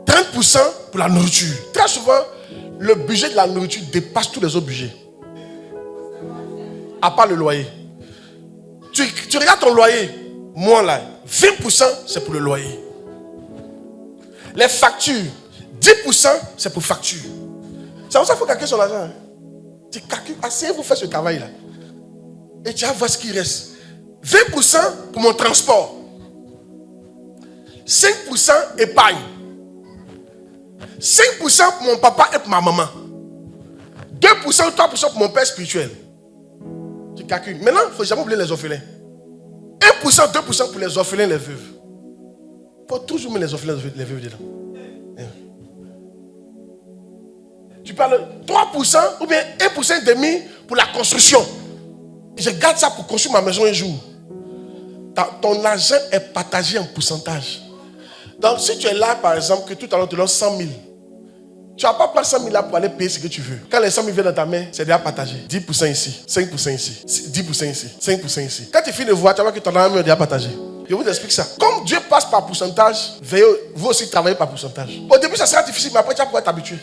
30% pour la nourriture. Très souvent, le budget de la nourriture dépasse tous les autres budgets. À part le loyer. Tu regardes ton loyer, moi là, 20% c'est pour le loyer. Les factures, 10% c'est pour facture. C'est pour ça qu'il faut calculer son argent. Hein. Tu calcules, asseyez-vous, faites ce travail-là. Et tu vas voir ce qui reste. 20% pour mon transport. 5% épargne. 5% pour mon papa et pour ma maman. 2% ou 3% pour mon père spirituel. Tu calcules. Maintenant, il ne faut jamais oublier les orphelins. 1%, 2% pour les orphelins, les veuves. Il faut toujours mettre les orphelins, les veuves dedans. Tu parles 3% ou bien 1% et demi pour la construction. Je garde ça pour construire ma maison un jour. Ton argent est partagé en pourcentage. Donc si tu es là par exemple, que tout à l'heure te donne 100 000, tu ne vas pas prendre 100 000 là pour aller payer ce que tu veux. Quand les 100 000 viennent dans ta main, c'est déjà partagé. 10% ici, 5% ici, 10% ici, 5% ici. Quand tu finis de voir, tu vas voir que ton argent est déjà partagé. Je vous explique ça. Comme Dieu passe par pourcentage, veuillez vous aussi travailler par pourcentage. Au début, ça sera difficile, mais après, tu vas pouvoir t'habituer.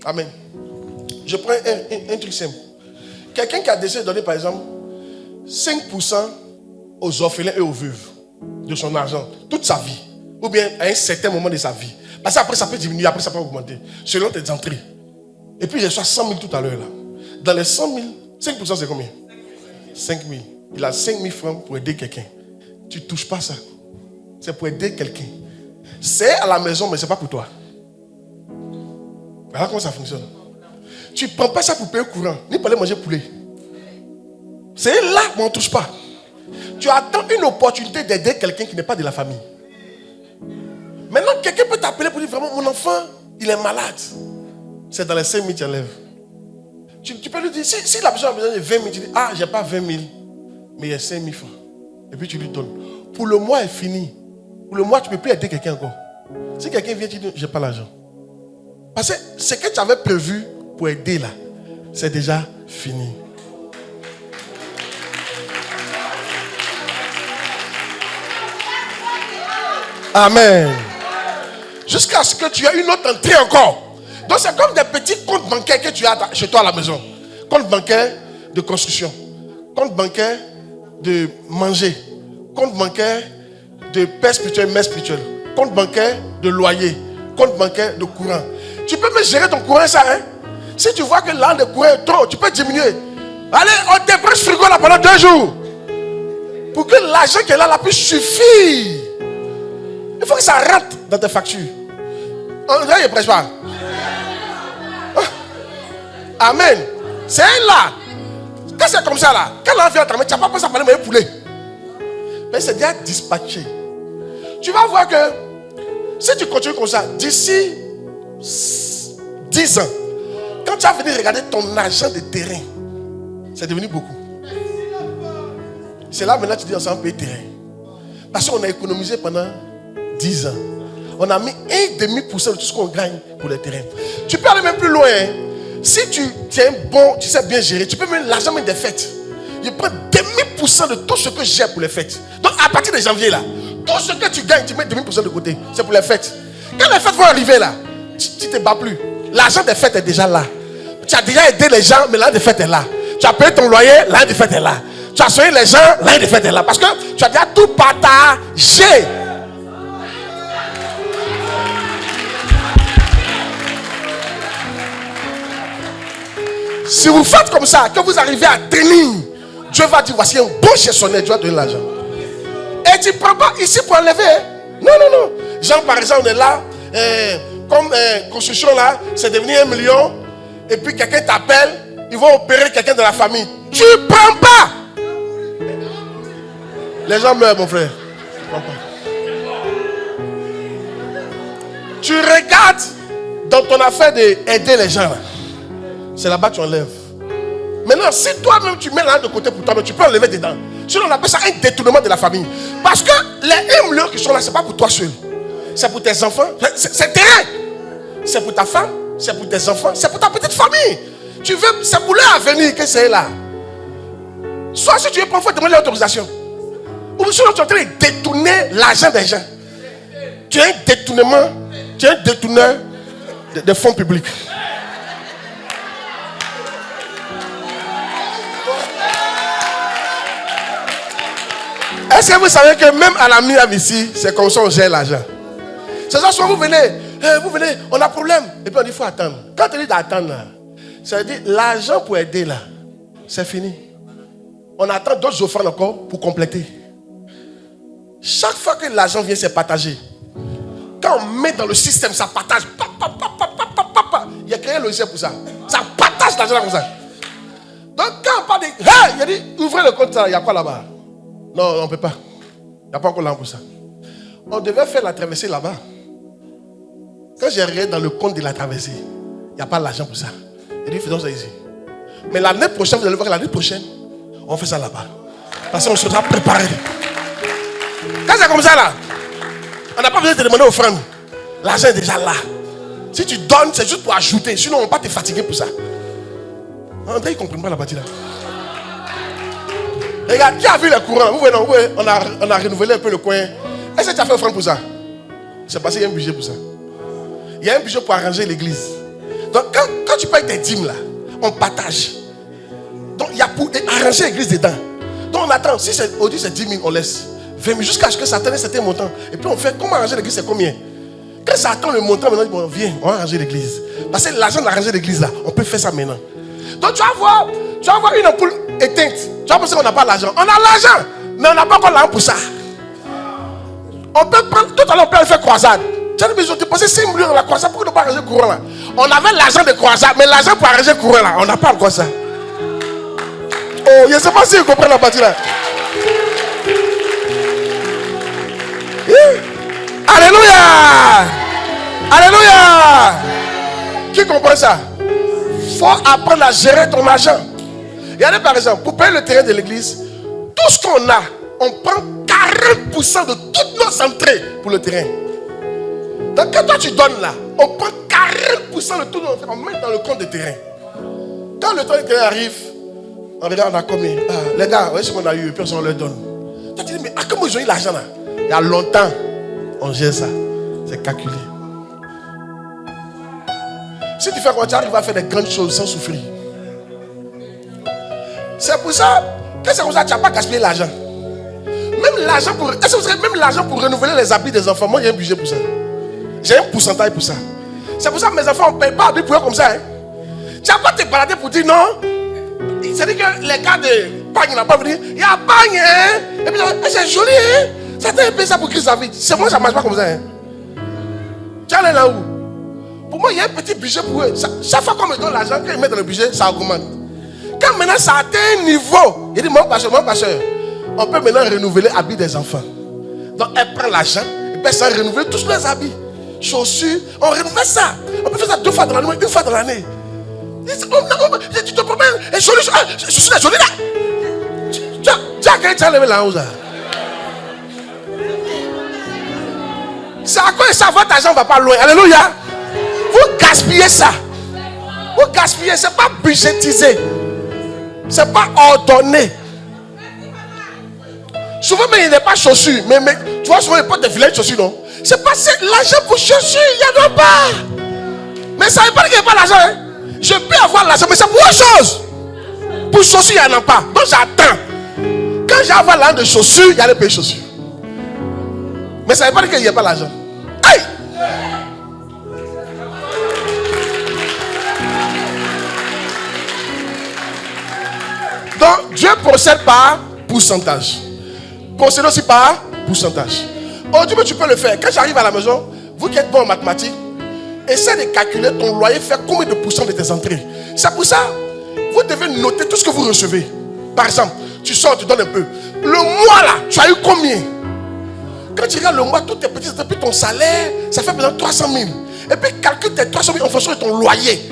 Amen. Je prends un truc simple. Quelqu'un qui a décidé de donner, par exemple, 5% aux orphelins et aux veuves de son argent, toute sa vie, ou bien à un certain moment de sa vie. Parce qu'après, ça peut diminuer, après, ça peut augmenter, selon tes entrées. Et puis, j'ai reçu 100 000 tout à l'heure. Là. Dans les 100 000, 5% c'est combien? 5 000. Il a 5 000 francs pour aider quelqu'un. Tu ne touches pas ça. C'est pour aider quelqu'un. C'est à la maison, mais ce n'est pas pour toi. Voilà comment ça fonctionne. Tu ne prends pas ça pour payer courant, ni pour aller manger poulet. C'est là, mais on ne touche pas. Tu attends une opportunité d'aider quelqu'un qui n'est pas de la famille. Maintenant, quelqu'un peut t'appeler pour dire vraiment, mon enfant, il est malade. C'est dans les 5 000 que tu enlèves. Tu peux lui dire, si la personne a besoin de 20 000, tu dis, ah, je n'ai pas 20 000, mais il y a 5 000 francs. Et puis tu lui donnes. Pour le mois est fini. Pour le mois, tu ne peux plus aider quelqu'un encore. Si quelqu'un vient, tu dis, je n'ai pas l'argent. Parce que ce que tu avais prévu pour aider là, c'est déjà fini. Amen. Jusqu'à ce que tu aies une autre entrée encore. Donc c'est comme des petits comptes bancaires que tu as chez toi à la maison. Compte bancaire de construction. Compte bancaire de manger, compte bancaire de père spirituel, mère spirituelle, compte bancaire de loyer, compte bancaire de courant. Tu peux me gérer ton courant, ça, hein? Si tu vois que l'an de courant est trop, tu peux diminuer. Allez, on débranche le frigo là pendant 2 jours. Pour que l'argent qui est là puisse suffire. Il faut que ça rentre dans tes factures. On dirait qu'il ne prêche pas. Amen. C'est là. Quand c'est comme ça là, quand l'enfant vient à travailler, tu n'as pas pensé à parler de poulet. Mais c'est déjà dispatché. Tu vas voir que si tu continues comme ça, d'ici 10 ans, quand tu vas venir regarder ton argent de terrain, c'est devenu beaucoup. C'est là maintenant que tu dis on s'en paye terrain. Parce qu'on a économisé pendant 10 ans. On a mis 1,5% de tout ce qu'on gagne pour le terrain. Tu peux aller même plus loin. Hein. Si tu es bon, tu sais bien gérer, tu peux mettre l'argent des fêtes. Je prends 0,5% de tout ce que j'ai pour les fêtes. Donc à partir de janvier là, tout ce que tu gagnes, tu mets 0,5% de côté. C'est pour les fêtes. Quand les fêtes vont arriver là, tu ne te bats plus. L'argent des fêtes est déjà là. Tu as déjà aidé les gens, mais l'argent des fêtes est là. Tu as payé ton loyer, l'argent des fêtes est là. Tu as soigné les gens, l'argent des fêtes est là. Parce que tu as déjà tout partagé. Si vous faites comme ça, que vous arrivez à tenir, Dieu va dire, voici un bon gestionnaire, Dieu va donner l'argent. Et tu ne prends pas ici pour enlever. Non, non, non. Genre, par exemple, on est là, comme construction là, c'est devenu 1 million, et puis quelqu'un t'appelle, ils vont opérer quelqu'un de la famille. Tu ne prends pas. Les gens meurent, mon frère. Tu ne prends pas. Tu regardes dans ton affaire d'aider les gens là. C'est là-bas que tu enlèves. Maintenant, si toi-même tu mets l'argent de côté pour toi, tu peux enlever dedans. Sinon, on appelle ça un détournement de la famille. Parce que les 1 million qui sont là, ce n'est pas pour toi seul. C'est pour tes enfants. C'est terrain. C'est pour ta femme. C'est pour tes enfants. C'est pour ta petite famille. Tu veux, c'est pour leur avenir que c'est là. Soit si tu veux prendre, il faut demander l'autorisation. Ou sinon, tu es en train de détourner l'argent des gens. Tu es un détournement. Tu es un détourneur de fonds publics. Est-ce que vous savez que même à la MIAV ici, c'est comme ça qu'on gère l'argent? C'est ça, soit vous venez, on a problème. Et puis on dit, il faut attendre. Quand on dit d'attendre, ça veut dire l'argent pour aider là, c'est fini. On attend d'autres offrandes encore pour compléter. Chaque fois que l'argent vient, c'est partagé. Quand on met dans le système, ça partage. Il y a créé un logiciel pour ça. Ça partage l'argent comme ça. Donc quand on parle de... Hey, il a dit, ouvrez le compte, il y a quoi là-bas? Non, on ne peut pas. Il n'y a pas encore l'argent pour ça. On devait faire la traversée là-bas. Quand j'ai regardé dans le compte de la traversée, il n'y a pas l'argent pour ça. Il dit, faisons ça ici. Mais l'année prochaine, vous allez voir que l'année prochaine, on fait ça là-bas. Parce qu'on sera préparé. Quand c'est comme ça là, on n'a pas besoin de te demander offrande. L'argent est déjà là. Si tu donnes, c'est juste pour ajouter. Sinon, on ne va pas te fatiguer pour ça. André, il ne comprend pas la partie là. Regarde, qui a vu le courant? Vous voyez, on a renouvelé un peu le coin. Est-ce que tu as fait offrande pour ça? C'est parce qu'il y a un budget pour ça. Il y a un budget pour arranger l'église. Donc, quand tu payes tes dîmes là, on partage. Donc, il y a pour arranger l'église dedans. Donc, on attend. Si c'est au-dessus, c'est 10 000, on laisse. 20 000 jusqu'à ce que ça atteigne un certain montant. Et puis, on fait comment arranger l'église, c'est combien? Quand ça attend le montant, maintenant, bon, viens, on va arranger l'église. Parce que l'argent d'arranger l'église là, on peut faire ça maintenant. Donc, tu vas voir une ampoule éteinte. Tu vas penser qu'on n'a pas l'argent. On a l'argent, mais on n'a pas encore l'argent pour ça. On peut prendre, tout à l'heure, on peut faire croisade. Tu as besoin de passer 5 millions dans la croisade. Pourquoi ne pas arranger le courant là? On avait l'argent de croisade, mais l'argent pour arranger le courant là, on n'a pas encore ça. Oh, je ne sais pas si vous comprenez la partie là. Alléluia! Alléluia! Qui comprend ça? Il faut apprendre à gérer ton argent. Regardez par exemple, pour payer le terrain de l'église, tout ce qu'on a, on prend 40% de toutes nos entrées pour le terrain. Donc quand toi tu donnes là, on prend 40% de tout nos entrées, on met dans le compte de terrain. Quand le temps de terrain arrive, on regarde, on a combien? Les gars, voyez ce qu'on a eu, et puis on leur donne. Toi tu dis, mais comment ils ont eu l'argent là? Il y a longtemps, on gère ça. C'est calculé. Si tu fais quoi, tu arrives à faire des grandes choses sans souffrir. C'est pour ça, Quand c'est comme ça, tu n'as pas gaspillé l'argent. Même l'argent pour. Est-ce que vous savez, même l'argent pour renouveler les habits des enfants, moi j'ai un budget pour ça. J'ai un pourcentage pour ça. C'est pour ça que mes enfants ne payent pas habits pour eux comme ça. Hein. Tu n'as pas te balader pour dire non. C'est-à-dire que les gars de Pagne n'ont pas venir. Il y a Pagne, hein. Et puis c'est joli, hein. Ça t'a payé ça pour Christ la vie. C'est moi, ça ne marche pas comme ça. Hein. Tu es là où? Pour moi, il y a un petit budget pour eux. Chaque fois qu'on me donne l'argent, quand ils mettent dans le budget, ça augmente. Quand maintenant ça atteint un niveau, il dit mon pasteur, on peut maintenant renouveler les habits des enfants. Donc elle prend l'argent, et puis ça renouveler tous les habits. Chaussures, on renouvelle ça. On peut faire ça 2 fois dans l'année, 1 fois dans l'année. Tu te promènes, et je suis là, joli là. Tu as quelqu'un qui a levé la hausse là. C'est à quoi ça, votre argent ne va pas loin. Alléluia. Vous gaspillez ça. Vous gaspillez, ce n'est pas budgétisé. Ce n'est pas ordonné. Souvent, mais il n'est pas chaussure. Mais tu vois, souvent, il porte des vilaines chaussures, non? C'est pas l'argent pour chaussures, il n'y en a pas. Mais ça ne veut pas dire qu'il n'y a pas l'argent. Hein? Je peux avoir l'argent, mais c'est pour autre chose. Pour chaussures, il n'y en a pas. Donc j'attends. Quand j'ai avoir l'argent de chaussures, il y a les payer chaussures. Mais ça ne veut pas dire qu'il n'y a pas l'argent. Aïe! Donc Dieu procède par pourcentage. Procède aussi par pourcentage. Aujourd'hui, tu peux le faire. Quand j'arrive à la maison, vous qui êtes bon en mathématiques, essaie de calculer ton loyer, faire combien de pourcents de tes entrées. C'est pour ça, vous devez noter tout ce que vous recevez. Par exemple, tu sors, tu donnes un peu. Le mois là, tu as eu combien? Quand tu regardes le mois, tout est petit, depuis ton salaire, ça fait maintenant 300 000. Et puis calcule tes 300 000 en fonction de ton loyer.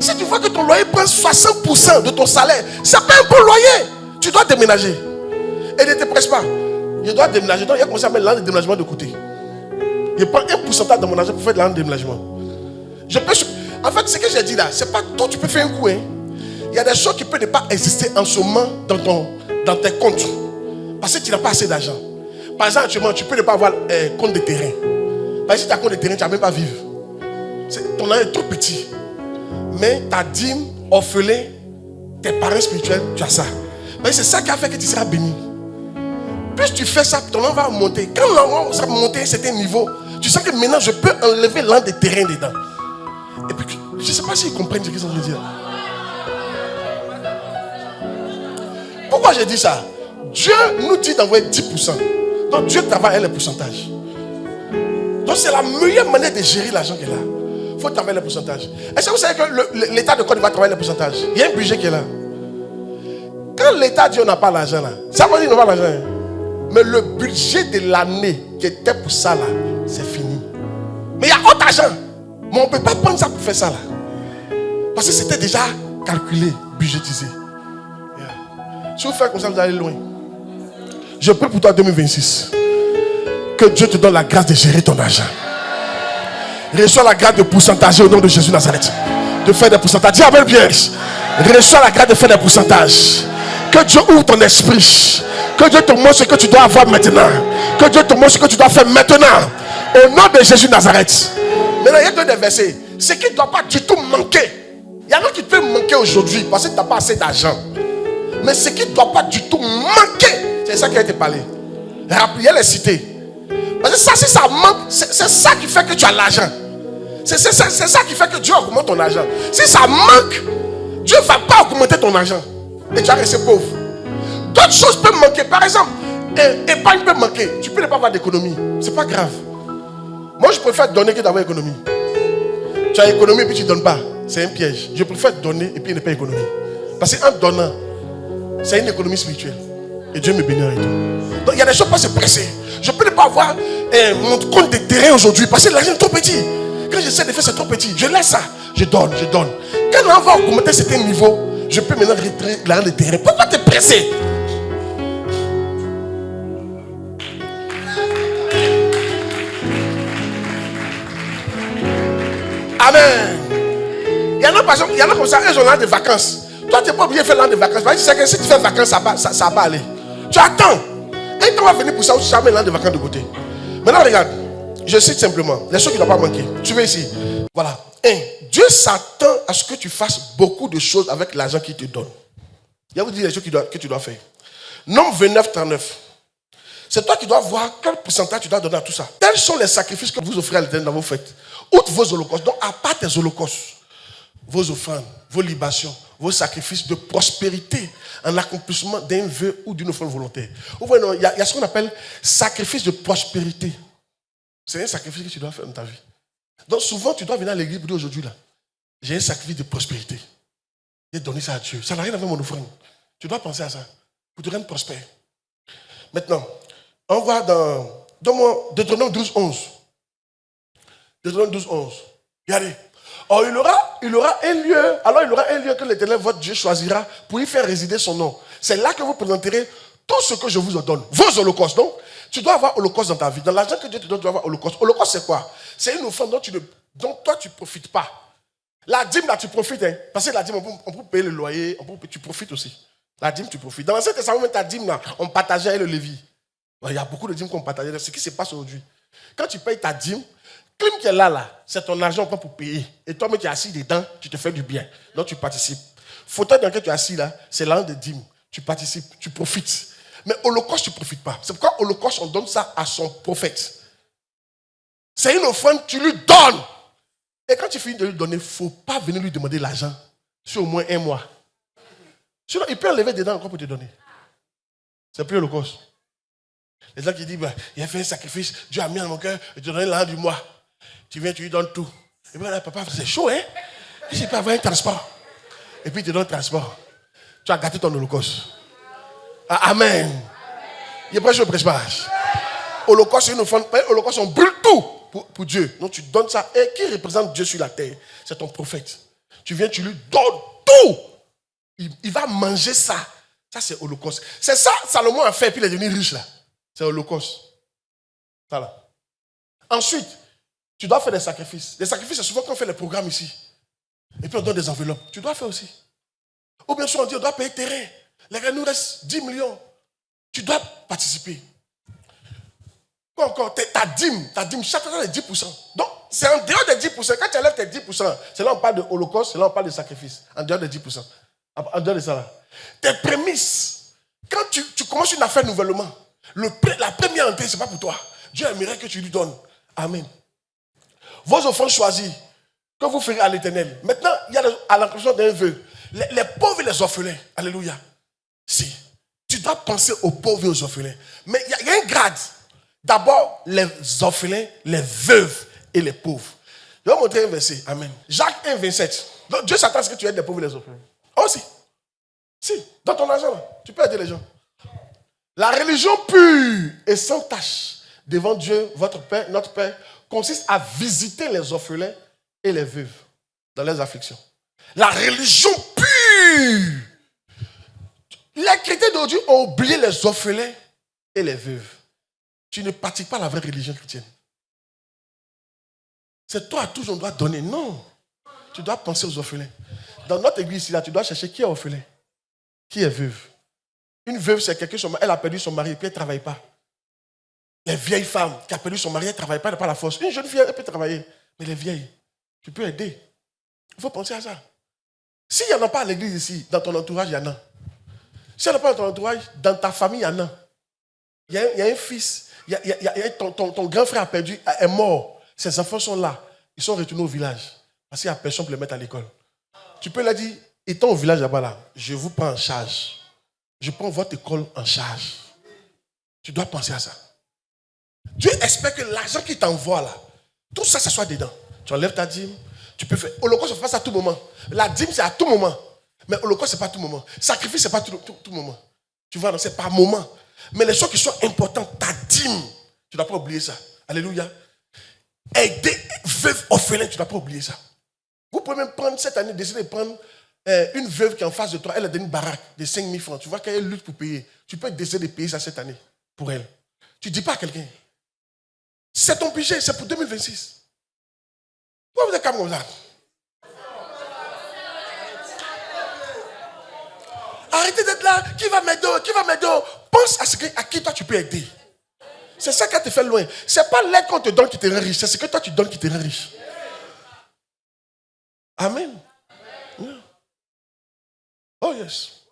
Si tu vois que ton loyer prend 60% de ton salaire, c'est pas un bon loyer. Tu dois déménager. Et ne te presse pas. Je dois déménager. Donc il a commencé à mettre l'an de déménagement de côté. Je prends un pourcentage de mon argent pour faire l'an de déménagement. En fait, ce que j'ai dit là, c'est pas tout, tu peux faire un coup. Hein. Il y a des choses qui peuvent ne pas exister en ce moment dans tes comptes. Parce que tu n'as pas assez d'argent. Par exemple, tu peux ne pas avoir compte de terrain. Parce que si tu as compte de terrain, tu n'as même pas vivre. Ton argent est trop petit. Mais ta dîme, orphelin, tes parents spirituels, tu as ça. Mais c'est ça qui a fait que tu seras béni. Plus tu fais ça, ton nom va monter. Quand l'enfant va monter à un certain niveau, tu sens que maintenant je peux enlever l'an de terrain dedans. Et puis, je ne sais pas s'ils comprennent ce qu'ils sont en train de dire. Pourquoi j'ai dit ça? Dieu nous dit d'envoyer 10%. Donc Dieu travaille avec les pourcentages. Donc c'est la meilleure manière de gérer l'argent qu'il a. Il faut travailler les pourcentages. Est-ce que vous savez que l'État de Côte d'Ivoire travaille les pourcentages? Il y a un budget qui est là. Quand l'État dit on n'a pas l'argent là, ça veut dire qu'on n'a pas l'argent. Hein? Mais le budget de l'année qui était pour ça là, c'est fini. Mais il y a autre argent. Mais on ne peut pas prendre ça pour faire ça là. Parce que c'était déjà calculé, budgétisé. Yeah. Si vous faites comme ça, vous allez loin. Je prie pour toi 2026. Que Dieu te donne la grâce de gérer ton argent. Reçois la grâce de pourcentager au nom de Jésus Nazareth. De faire des pourcentages. Dis Amen bien. Reçois la grâce de faire des pourcentages. Que Dieu ouvre ton esprit. Que Dieu te montre ce que tu dois avoir maintenant. Que Dieu te montre ce que tu dois faire maintenant. Au nom de Jésus Nazareth. Maintenant, il y a des versets. Ce qui ne doit pas du tout manquer. Il y en a qui peuvent manquer aujourd'hui parce que tu n'as pas assez d'argent. Mais ce qui ne doit pas du tout manquer, c'est ça qui a été parlé. Rappelez les cités. Parce que ça, si ça manque, c'est ça qui fait que tu as l'argent. C'est ça qui fait que Dieu augmente ton argent. Si ça manque, Dieu ne va pas augmenter ton argent. Et tu vas rester pauvre. D'autres choses peuvent manquer. Par exemple, épargne peut manquer. Tu peux ne pas avoir d'économie. Ce n'est pas grave. Moi, je préfère donner que d'avoir économie. Tu as économie et puis tu ne donnes pas. C'est un piège. Je préfère donner et puis ne pas économie. Parce qu'en donnant, c'est une économie spirituelle. Et Dieu me bénit avec tout. Donc il y a des choses pas se presser. Je peux ne pas avoir mon compte de terrain aujourd'hui parce que l'argent est trop petit. Quand j'essaie de faire, c'est trop petit. Je laisse ça. Je donne. Quand on va augmenter certains niveaux, je peux maintenant retirer l'argent de terrain. Pourquoi te presser? Amen. Il y en a comme ça, ils ont l'an de vacances. Toi, tu n'es pas obligé de faire l'an de vacances. Parce que tu sais que si tu fais vacances, ça va aller. Tu attends. Et quand on va venir pour ça, tu jamais l'an de vacances de côté. Maintenant, regarde. Je cite simplement les choses qui ne doivent pas manquer. Tu veux ici. Voilà. 1. Dieu s'attend à ce que tu fasses beaucoup de choses avec l'argent qu'il te donne. Il va vous dire les choses que tu dois faire. Nombre 29, 39. C'est toi qui dois voir quel pourcentage tu dois donner à tout ça. Tels sont les sacrifices que vous offrez à l'Éternel dans vos fêtes. Outre vos holocaustes. Donc, à part tes holocaustes, vos offrandes, vos libations, vos sacrifices de prospérité en accomplissement d'un vœu ou d'une offrande volontaire. Vous voyez, il y a ce qu'on appelle sacrifice de prospérité. C'est un sacrifice que tu dois faire dans ta vie. Donc, souvent, tu dois venir à l'église pour dire aujourd'hui, là, j'ai un sacrifice de prospérité. J'ai donné ça à Dieu. Ça n'a rien à voir avec mon offrande. Tu dois penser à ça pour te rendre prospère. Maintenant, on va dans Deutéronome 12, 11. Deutéronome 12, 11. Regardez. Or, il aura un lieu que l'Éternel, votre Dieu, choisira pour y faire résider son nom. C'est là que vous présenterez tout ce que je vous ordonne. Vos holocaustes. Donc, tu dois avoir holocauste dans ta vie. Dans l'argent que Dieu te donne, tu dois avoir holocauste. Holocauste, c'est quoi? C'est une offrande dont toi, tu ne profites pas. La dîme, là, tu profites. Hein, parce que la dîme, on peut payer le loyer, tu profites aussi. La dîme, tu profites. Dans l'Ancien Testament, même ta dîme, là, on partageait avec le Lévi. Il y a beaucoup de dîmes qu'on partageait. Ce qui se passe aujourd'hui. Quand tu payes ta dîme, crime qui est là, c'est ton argent pour payer. Et toi, mais tu es assis dedans, tu te fais du bien. Donc, tu participes. Fauteuil dans lequel tu es assis, là, c'est l'argent de dîme. Tu participes, tu profites. Mais Holocauste, tu ne profites pas. C'est pourquoi Holocauste, on donne ça à son prophète. C'est une offrande, tu lui donnes. Et quand tu finis de lui donner, il ne faut pas venir lui demander l'argent sur au moins un mois. Sinon, il peut enlever dedans encore pour te donner. C'est plus Holocauste. Les gens qui disent, il a fait un sacrifice, Dieu a mis dans mon cœur, je te donne l'argent du mois. Tu viens, tu lui donnes tout. Et puis là, papa, c'est chaud, hein? Je peux avoir un transport. Et puis il te donne le transport. Tu as gâté ton Holocauste. Amen. Il est prêt, je ne prêche pas. Holocauste, c'est une offrande. Holocauste, on brûle tout pour Dieu. Donc tu donnes ça. Et qui représente Dieu sur la terre? C'est ton prophète. Tu viens, tu lui donnes tout. Il va manger ça. Ça, c'est Holocauste. C'est ça, Salomon a fait, puis il est devenu riche là. C'est Holocauste. Voilà. Ensuite, tu dois faire des sacrifices. Les sacrifices, c'est souvent quand on fait les programmes ici. Et puis on donne des enveloppes. Tu dois faire aussi. Ou bien sûr, on dit, on doit payer terrain. Les gars, il nous reste 10 millions. Tu dois participer. Quoi encore? Ta dîme, chaque fois, c'est 10%. Donc, c'est en dehors des 10%. Quand tu enlèves tes 10%, c'est là on parle de Holocauste, c'est là on parle de sacrifice. En dehors des 10%. En dehors de ça, là. Tes prémices. Quand tu commences une affaire nouvellement, la première entrée, ce n'est pas pour toi. Dieu aimerait que tu lui donnes. Amen. Vos offrandes choisies, que vous ferez à l'Éternel. Maintenant, il y a à l'impression d'un vœu. Les pauvres et les orphelins. Alléluia. Si. Tu dois penser aux pauvres et aux orphelins. Mais il y a un grade. D'abord, les orphelins, les veuves et les pauvres. Je vais vous montrer un verset. Amen. Jacques 1, 27. Donc, Dieu s'attend à ce que tu aides les pauvres et les orphelins. Oh, si. Si. Dans ton argent, là, tu peux aider les gens. La religion pure et sans tache devant Dieu, votre Père, notre Père, consiste à visiter les orphelins et les veuves dans leurs afflictions. La religion pure. Les chrétiens d'aujourd'hui ont oublié les orphelins et les veuves. Tu ne pratiques pas la vraie religion chrétienne. C'est toi à tous on doit donner. Non. Tu dois penser aux orphelins. Dans notre église, là, tu dois chercher qui est orphelin, qui est veuve. Une veuve, c'est quelqu'un, elle a perdu son mari et puis elle ne travaille pas. Les vieilles femmes qui ont perdu son mari, elle ne travaille pas, elle n'a pas la force. Une jeune fille, elle peut travailler. Mais les vieilles, tu peux aider. Il faut penser à ça. S'il n'y en a pas à l'église ici, dans ton entourage, il y en a. S'il n'y en a pas dans ton entourage, dans ta famille, il y en a. Il y a un fils, ton grand frère a perdu, est mort. Ses enfants sont là. Ils sont retournés au village. Parce qu'il n'y a personne pour les mettre à l'école. Tu peux leur dire, étant au village là-bas, là, je vous prends en charge. Je prends votre école en charge. Tu dois penser à ça. Dieu espère que l'argent qu'il t'envoie là, tout ça, ça soit dedans. Tu enlèves ta dîme, tu peux faire. Holocauste, ça se passe à tout moment. La dîme, c'est à tout moment. Mais Holocauste, ce n'est pas à tout moment. Sacrifice, ce n'est pas à tout moment. Tu vois, c'est par moment. Mais les choses qui sont importantes, ta dîme, tu ne dois pas oublier ça. Alléluia. Aider veuve orphelin, tu ne dois pas oublier ça. Vous pouvez même prendre cette année, décider de prendre une veuve qui est en face de toi, elle a donné une baraque de 5 000 francs. Tu vois qu'elle lutte pour payer. Tu peux décider de payer ça cette année pour elle. Tu ne dis pas à quelqu'un. C'est ton budget, c'est pour 2026. Pourquoi vous êtes comme ça? Arrêtez d'être là. Qui va m'aider? Qui va m'aider? Pense à qui toi tu peux aider. C'est ça qui te fait loin. Ce n'est pas l'aide qu'on te donne qui te rend riche. C'est ce que toi tu donnes qui te rend riche. Amen. Yeah. Oh yes.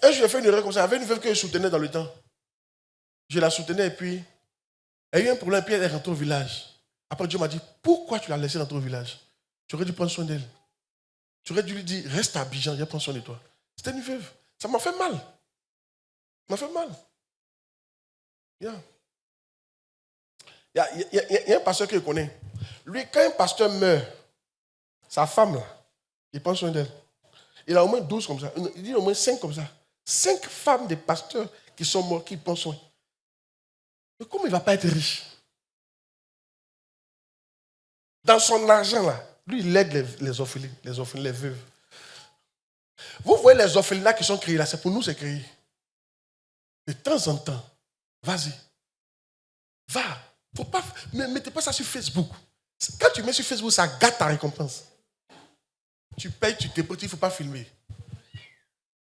Un jour, j'ai fait une erreur comme ça. Il y avait une veuve que je soutenais dans le temps. Je la soutenais et puis, elle a eu un problème et puis elle est rentrée au village. Après, Dieu m'a dit, pourquoi tu l'as laissée rentrer au village? Tu aurais dû prendre soin d'elle. Tu aurais dû lui dire, reste à Abidjan, je prends soin de toi. C'était une veuve. Ça m'a fait mal. Ça m'a fait mal. Yeah. Il y a un pasteur que je connais. Lui, quand un pasteur meurt, sa femme, là, il prend soin d'elle. Il a au moins 12 comme ça. Il dit au moins 5 comme ça. 5 femmes de pasteurs qui sont morts, qui prennent soin. Mais comment il ne va pas être riche? Dans son argent, là, lui, il aide les orphelins, les veuves. Vous voyez les orphelinats qui sont créés là, c'est pour nous, c'est créé. De temps en temps, vas-y. Va. Faut pas, ne mettez pas ça sur Facebook. Quand tu mets sur Facebook, ça gâte ta récompense. Tu payes, tu déposes, il ne faut pas filmer.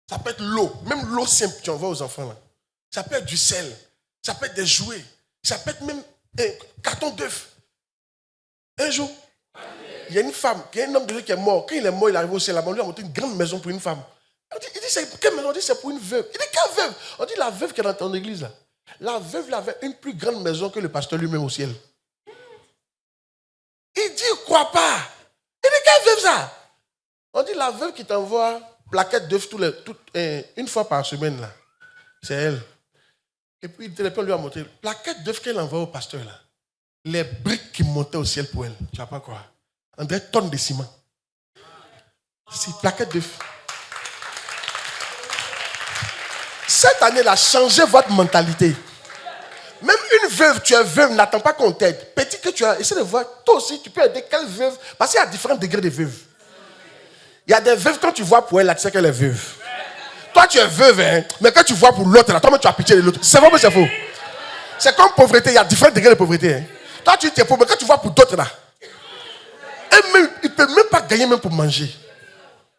Ça peut être l'eau, même l'eau simple que tu envoies aux enfants. Là. Ça peut être du sel, ça peut être des jouets, ça peut être même un carton d'œufs. Un jour, il y a une femme, il y a un homme de Dieu qui est mort. Quand il est mort, il arrive au ciel, on lui a monté une grande maison pour une femme. Il dit, c'est quelle maison? On dit, c'est pour une veuve. Il dit, quelle veuve? On dit, la veuve qui est dans ton église. Là. La veuve là, avait une plus grande maison que le pasteur lui-même au ciel. Il dit, il ne croit pas. Il dit, quelle veuve ça? On dit, la veuve qui t'envoie plaquettes d'œufs une fois par semaine, là. C'est elle. Et puis, le téléphone lui a montré, plaquettes d'œufs qu'elle envoie au pasteur, là. Les briques qui montaient au ciel pour elle. Tu vas pas croire. On dirait tonnes de ciment. C'est plaquettes d'œufs. Cette année-là, changez votre mentalité. Même une veuve, tu es veuve, n'attends pas qu'on t'aide. Petit que tu as, essaie de voir, toi aussi, tu peux aider quelle veuve. Parce qu'il y a différents degrés de veuves. Il y a des veuves, quand tu vois pour elle, là, tu sais qu'elle est veuve. Toi, tu es veuve, hein, mais quand tu vois pour l'autre, là, toi-même, tu as pitié de l'autre. C'est vrai ou c'est faux? C'est comme pauvreté, il y a différents degrés de pauvreté. Hein. Toi, tu es pauvre, mais quand tu vois pour d'autres, là, il ne peut même pas gagner même pour manger.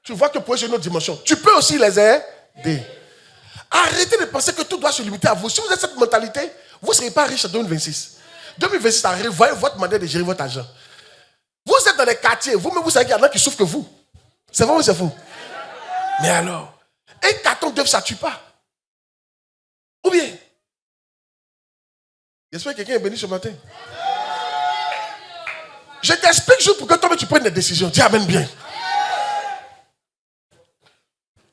Tu vois que pour eux, c'est une autre dimension. Tu peux aussi les aider. Arrêtez de penser que tout doit se limiter à vous. Si vous avez cette mentalité, vous ne serez pas riche en 2026. 2026 arrive, voyez votre manière de gérer votre argent. Vous êtes dans les quartiers, vous-même, vous savez qu'il y en a qui souffrent que vous. C'est vrai ou c'est faux? Mais alors, un carton d'œufs, ça ne tue pas. Ou bien, j'espère que quelqu'un est béni ce matin. Je t'explique juste pour que toi, tu prennes des décisions. Dis amen bien.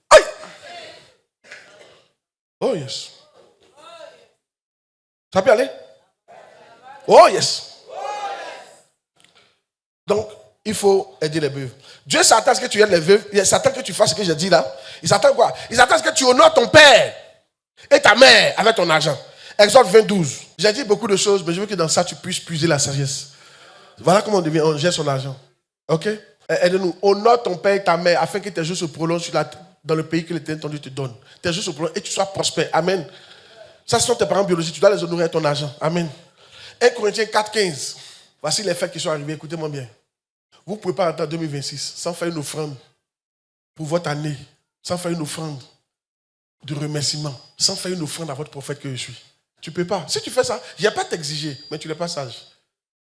Aïe. Oh yes. Ça peut aller? Oh yes. Donc, il faut aider les veuves. Dieu s'attend à ce que tu aides les veuves. Il s'attend que tu fasses ce que j'ai dit là. Il s'attend quoi? Il s'attend à ce que tu honores ton père et ta mère avec ton argent. Exode 22. J'ai dit beaucoup de choses, mais je veux que dans ça, tu puisses puiser la sagesse. Voilà comment on gère son argent. Ok? Aide-nous. Honore ton père et ta mère afin que tes jours se prolongent dans le pays que l'Éternel te donne. Tes jours se prolongent et tu sois prospère. Amen. Ça, ce sont tes parents biologiques. Tu dois les honorer avec ton argent. Amen. 1 Corinthiens 4,15. Voici les faits qui sont arrivés. Écoutez-moi bien. Vous ne pouvez pas rentrer en 2026 sans faire une offrande pour votre année, sans faire une offrande de remerciement, sans faire une offrande à votre prophète que je suis. Tu ne peux pas. Si tu fais ça, je n'ai pas à t'exiger, mais tu n'es pas sage.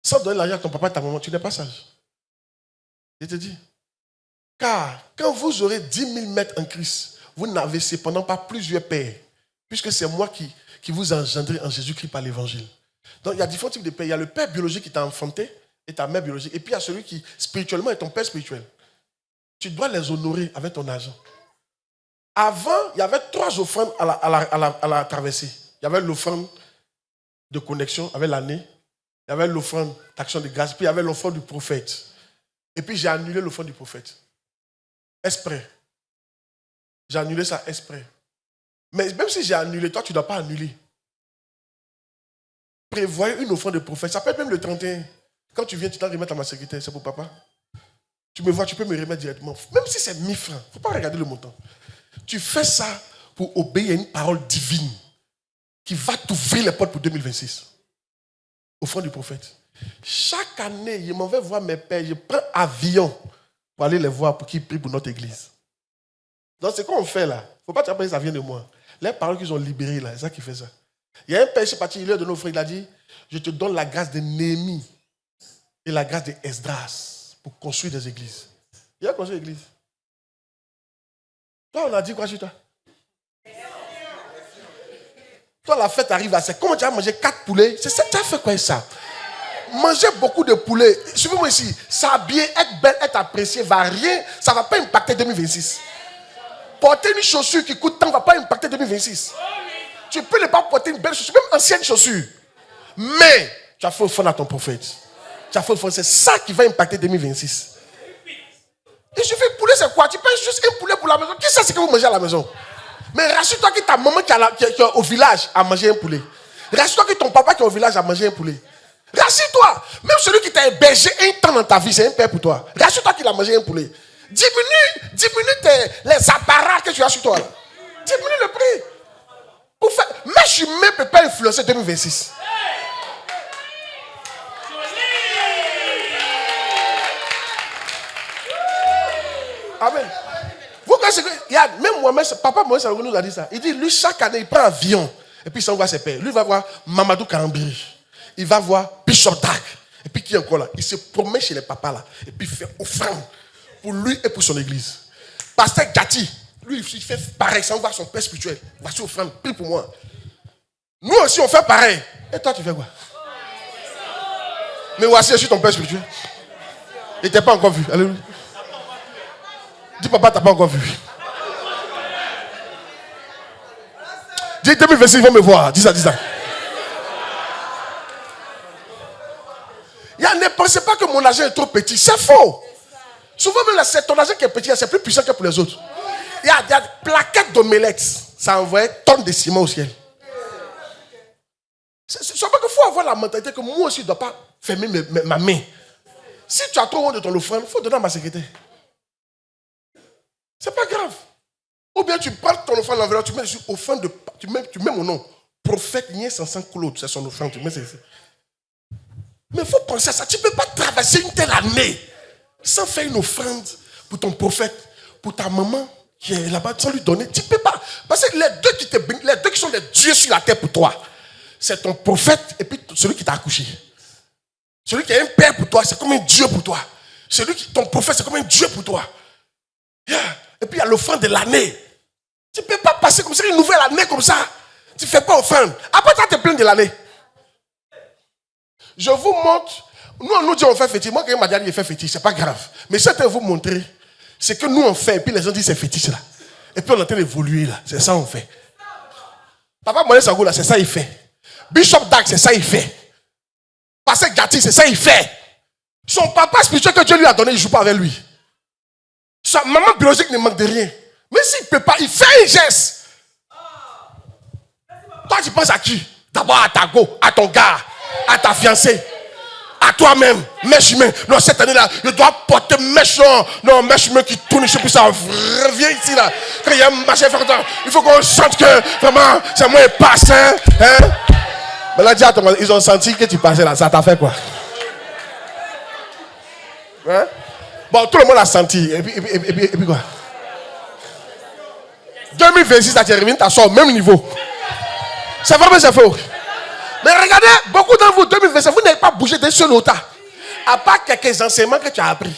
Sans donner l'argent à ton papa et ta maman, tu n'es pas sage. Je te dis. Car quand vous aurez 10 000 mètres en Christ, vous n'avez cependant pas plusieurs pères, puisque c'est moi qui vous ai engendré en Jésus-Christ par l'évangile. Donc il y a différents types de pères. Il y a le père biologique qui t'a enfanté et ta mère biologique. Et puis il y a celui qui spirituellement est ton père spirituel. Tu dois les honorer avec ton argent. Avant, il y avait 3 offrandes à la traversée. Il y avait l'offrande de connexion avec l'année. Il y avait l'offrande d'action de grâce. Puis il y avait l'offrande du prophète. Et puis j'ai annulé l'offrande du prophète. Exprès. J'ai annulé ça exprès. Mais même si j'ai annulé, toi tu ne dois pas annuler. Prévoyez une offrande de prophète. Ça peut être même le 31. Quand tu viens, tu dois remettre à ma secrétaire. C'est pour papa. Tu me vois, tu peux me remettre directement. Même si c'est 1000 francs. Il ne faut pas regarder le montant. Tu fais ça pour obéir à une parole divine qui va t'ouvrir les portes pour 2026. Offrande du prophète. Chaque année, je m'en vais voir mes pères. Je prends avion pour aller les voir pour qu'ils prient pour notre église. Donc c'est quoi on fait là? Il ne faut pas te dire que ça vient de moi. Les paroles qu'ils ont libérées là, c'est ça qui fait ça. Il y a un père, je suis parti, il a donné nos frères, il a dit, je te donne la grâce de Néhémie et la grâce de Esdras pour construire des églises. Il a construit des églises. Toi, on a dit quoi sur toi? Toi, la fête arrive à ça. Comment tu as mangé 4 poulets? C'est ça, tu as fait quoi ça? Manger beaucoup de poulets. Suivez-moi ici. S'habiller, être belle, être appréciée, va rien. Ça ne va pas impacter 2026. Porter une chaussure qui coûte tant ne va pas impacter 2026. Tu peux ne pas porter une belle chaussure, même ancienne chaussure. Mais tu as fait offrande à ton prophète. Tu as fait offrande. C'est ça qui va impacter 2026. Il suffit de poulet, c'est quoi? Tu payes juste un poulet pour la maison. Qui sait ce que vous mangez à la maison? Mais rassure-toi que ta maman qui est au village a mangé un poulet. Rassure-toi que ton papa qui est au village a mangé un poulet. Rassure-toi. Même celui qui t'a hébergé un temps dans ta vie, c'est un père pour toi. Rassure-toi qu'il a mangé un poulet. Diminue les apparats que tu as sur toi. Là. Diminue le prix. Mais je ne peux pas influencer 2026. Amen. Vous connaissez que, même moi-même, papa Moïse nous a dit ça. Il dit, lui, chaque année, il prend un avion. Et puis il s'en va ses pères. Lui, il va voir Mamadou Karambiri. Il va voir Bishop Dag. Et puis qui est encore là? Il se promène chez les papas là. Et puis il fait offrande pour lui et pour son église. Pasteur Gatti, lui, il fait pareil. Ça, on va son père spirituel. Voici offrande, prie pour moi. Nous aussi, on fait pareil. Et toi, tu fais quoi? Mais voici, je suis ton père spirituel. Il t'a pas encore vu. Alléluia. Dis papa, t'as pas encore vu. Dis 2026, ils vont me voir. Dis ça, dis ça. Ne pensez pas que mon argent est trop petit. C'est faux. Souvent, même c'est ton argent qui est petit, c'est plus puissant que pour les autres. Il y a des plaquettes d'omelette. Ça envoie tonnes de ciment au ciel. C'est seulement qu'il faut avoir la mentalité que moi aussi, je ne dois pas fermer ma main. Si tu as trop honte de ton offrande, il faut donner à ma secrétaire. C'est pas grave. Ou bien tu prends ton offrande à l'enveloppe, tu mets dessus offrande tu mets mon nom. Prophète Nien Sansan Claude, c'est son offrande. Tu mets ça. Mais il faut penser à ça. Tu ne peux pas traverser une telle année sans faire une offrande pour ton prophète, pour ta maman qui est là-bas, sans lui donner. Tu ne peux pas. Parce que les deux qui sont les dieux sur la terre pour toi, c'est ton prophète et puis celui qui t'a accouché. Celui qui est un père pour toi, c'est comme un dieu pour toi. Ton prophète, c'est comme un dieu pour toi. Yeah. Et puis il y a l'offrande de l'année. Tu ne peux pas passer comme ça une nouvelle année comme ça. Tu ne fais pas offrande. Après, tu te plains de l'année. Je vous montre. Nous, on nous dit on fait fétiche. Moi, quand m'a dit il fait fétiche, c'est pas grave. Mais ce que je vais vous montrer, c'est que nous, on fait. Et puis les gens disent c'est fétiche là. Et puis on est en train d'évoluer là. C'est ça on fait. Papa Moïse Sango là, c'est ça il fait. Bishop Dag, c'est ça il fait. Pasteur Gatti, c'est ça il fait. Son papa spirituel que Dieu lui a donné, il ne joue pas avec lui. Sa maman biologique ne manque de rien. Mais s'il ne peut pas, il fait un geste. Toi, tu penses à qui? D'abord à ta go, à ton gars, à ta fiancée, à toi-même. Mèche humain. Non, cette année-là, je dois porter mèche. Non, mèche humain qui tourne, je sais plus ça. Reviens ici là. Quand il y a un machin, il faut qu'on sente que vraiment, c'est moi qui passe. Hein? Mais là, dis à ton gars, ils ont senti que tu passais là. Ça t'a fait quoi? Hein? Bon, tout le monde a senti. Et puis quoi? 2026, ça te revient, tu as au même niveau. C'est vrai, mais c'est faux. Mais regardez, beaucoup d'entre vous, 2025, vous n'avez pas bougé d'un seul autant. À part quelques enseignements que tu as appris.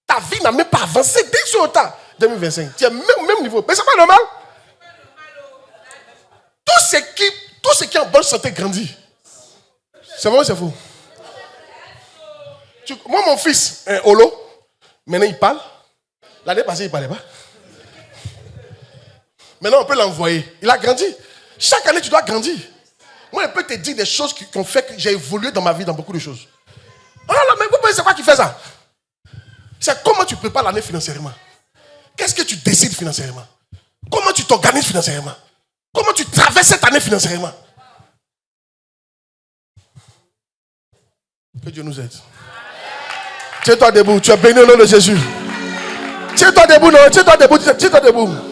Ta vie n'a même pas avancé d'un seul autant. 2025, tu es au même niveau. Mais c'est pas normal. Tout ce qui est en bonne santé grandit. C'est vrai ou c'est faux? Moi, mon fils, Olo, maintenant il parle. L'année passée, il ne parlait pas. Maintenant, on peut l'envoyer. Il a grandi. Chaque année, tu dois grandir. Moi, je peux te dire des choses qui ont fait que j'ai évolué dans ma vie dans beaucoup de choses. Alors, mais vous pensez c'est quoi qui fait ça? C'est comment tu prépares l'année financièrement. Qu'est-ce que tu décides financièrement? Comment tu t'organises financièrement? Comment tu traverses cette année financièrement? Que Dieu nous aide. Tiens-toi debout, tu es béni au nom de Jésus. Tiens-toi debout, non, tiens-toi debout, tiens-toi debout.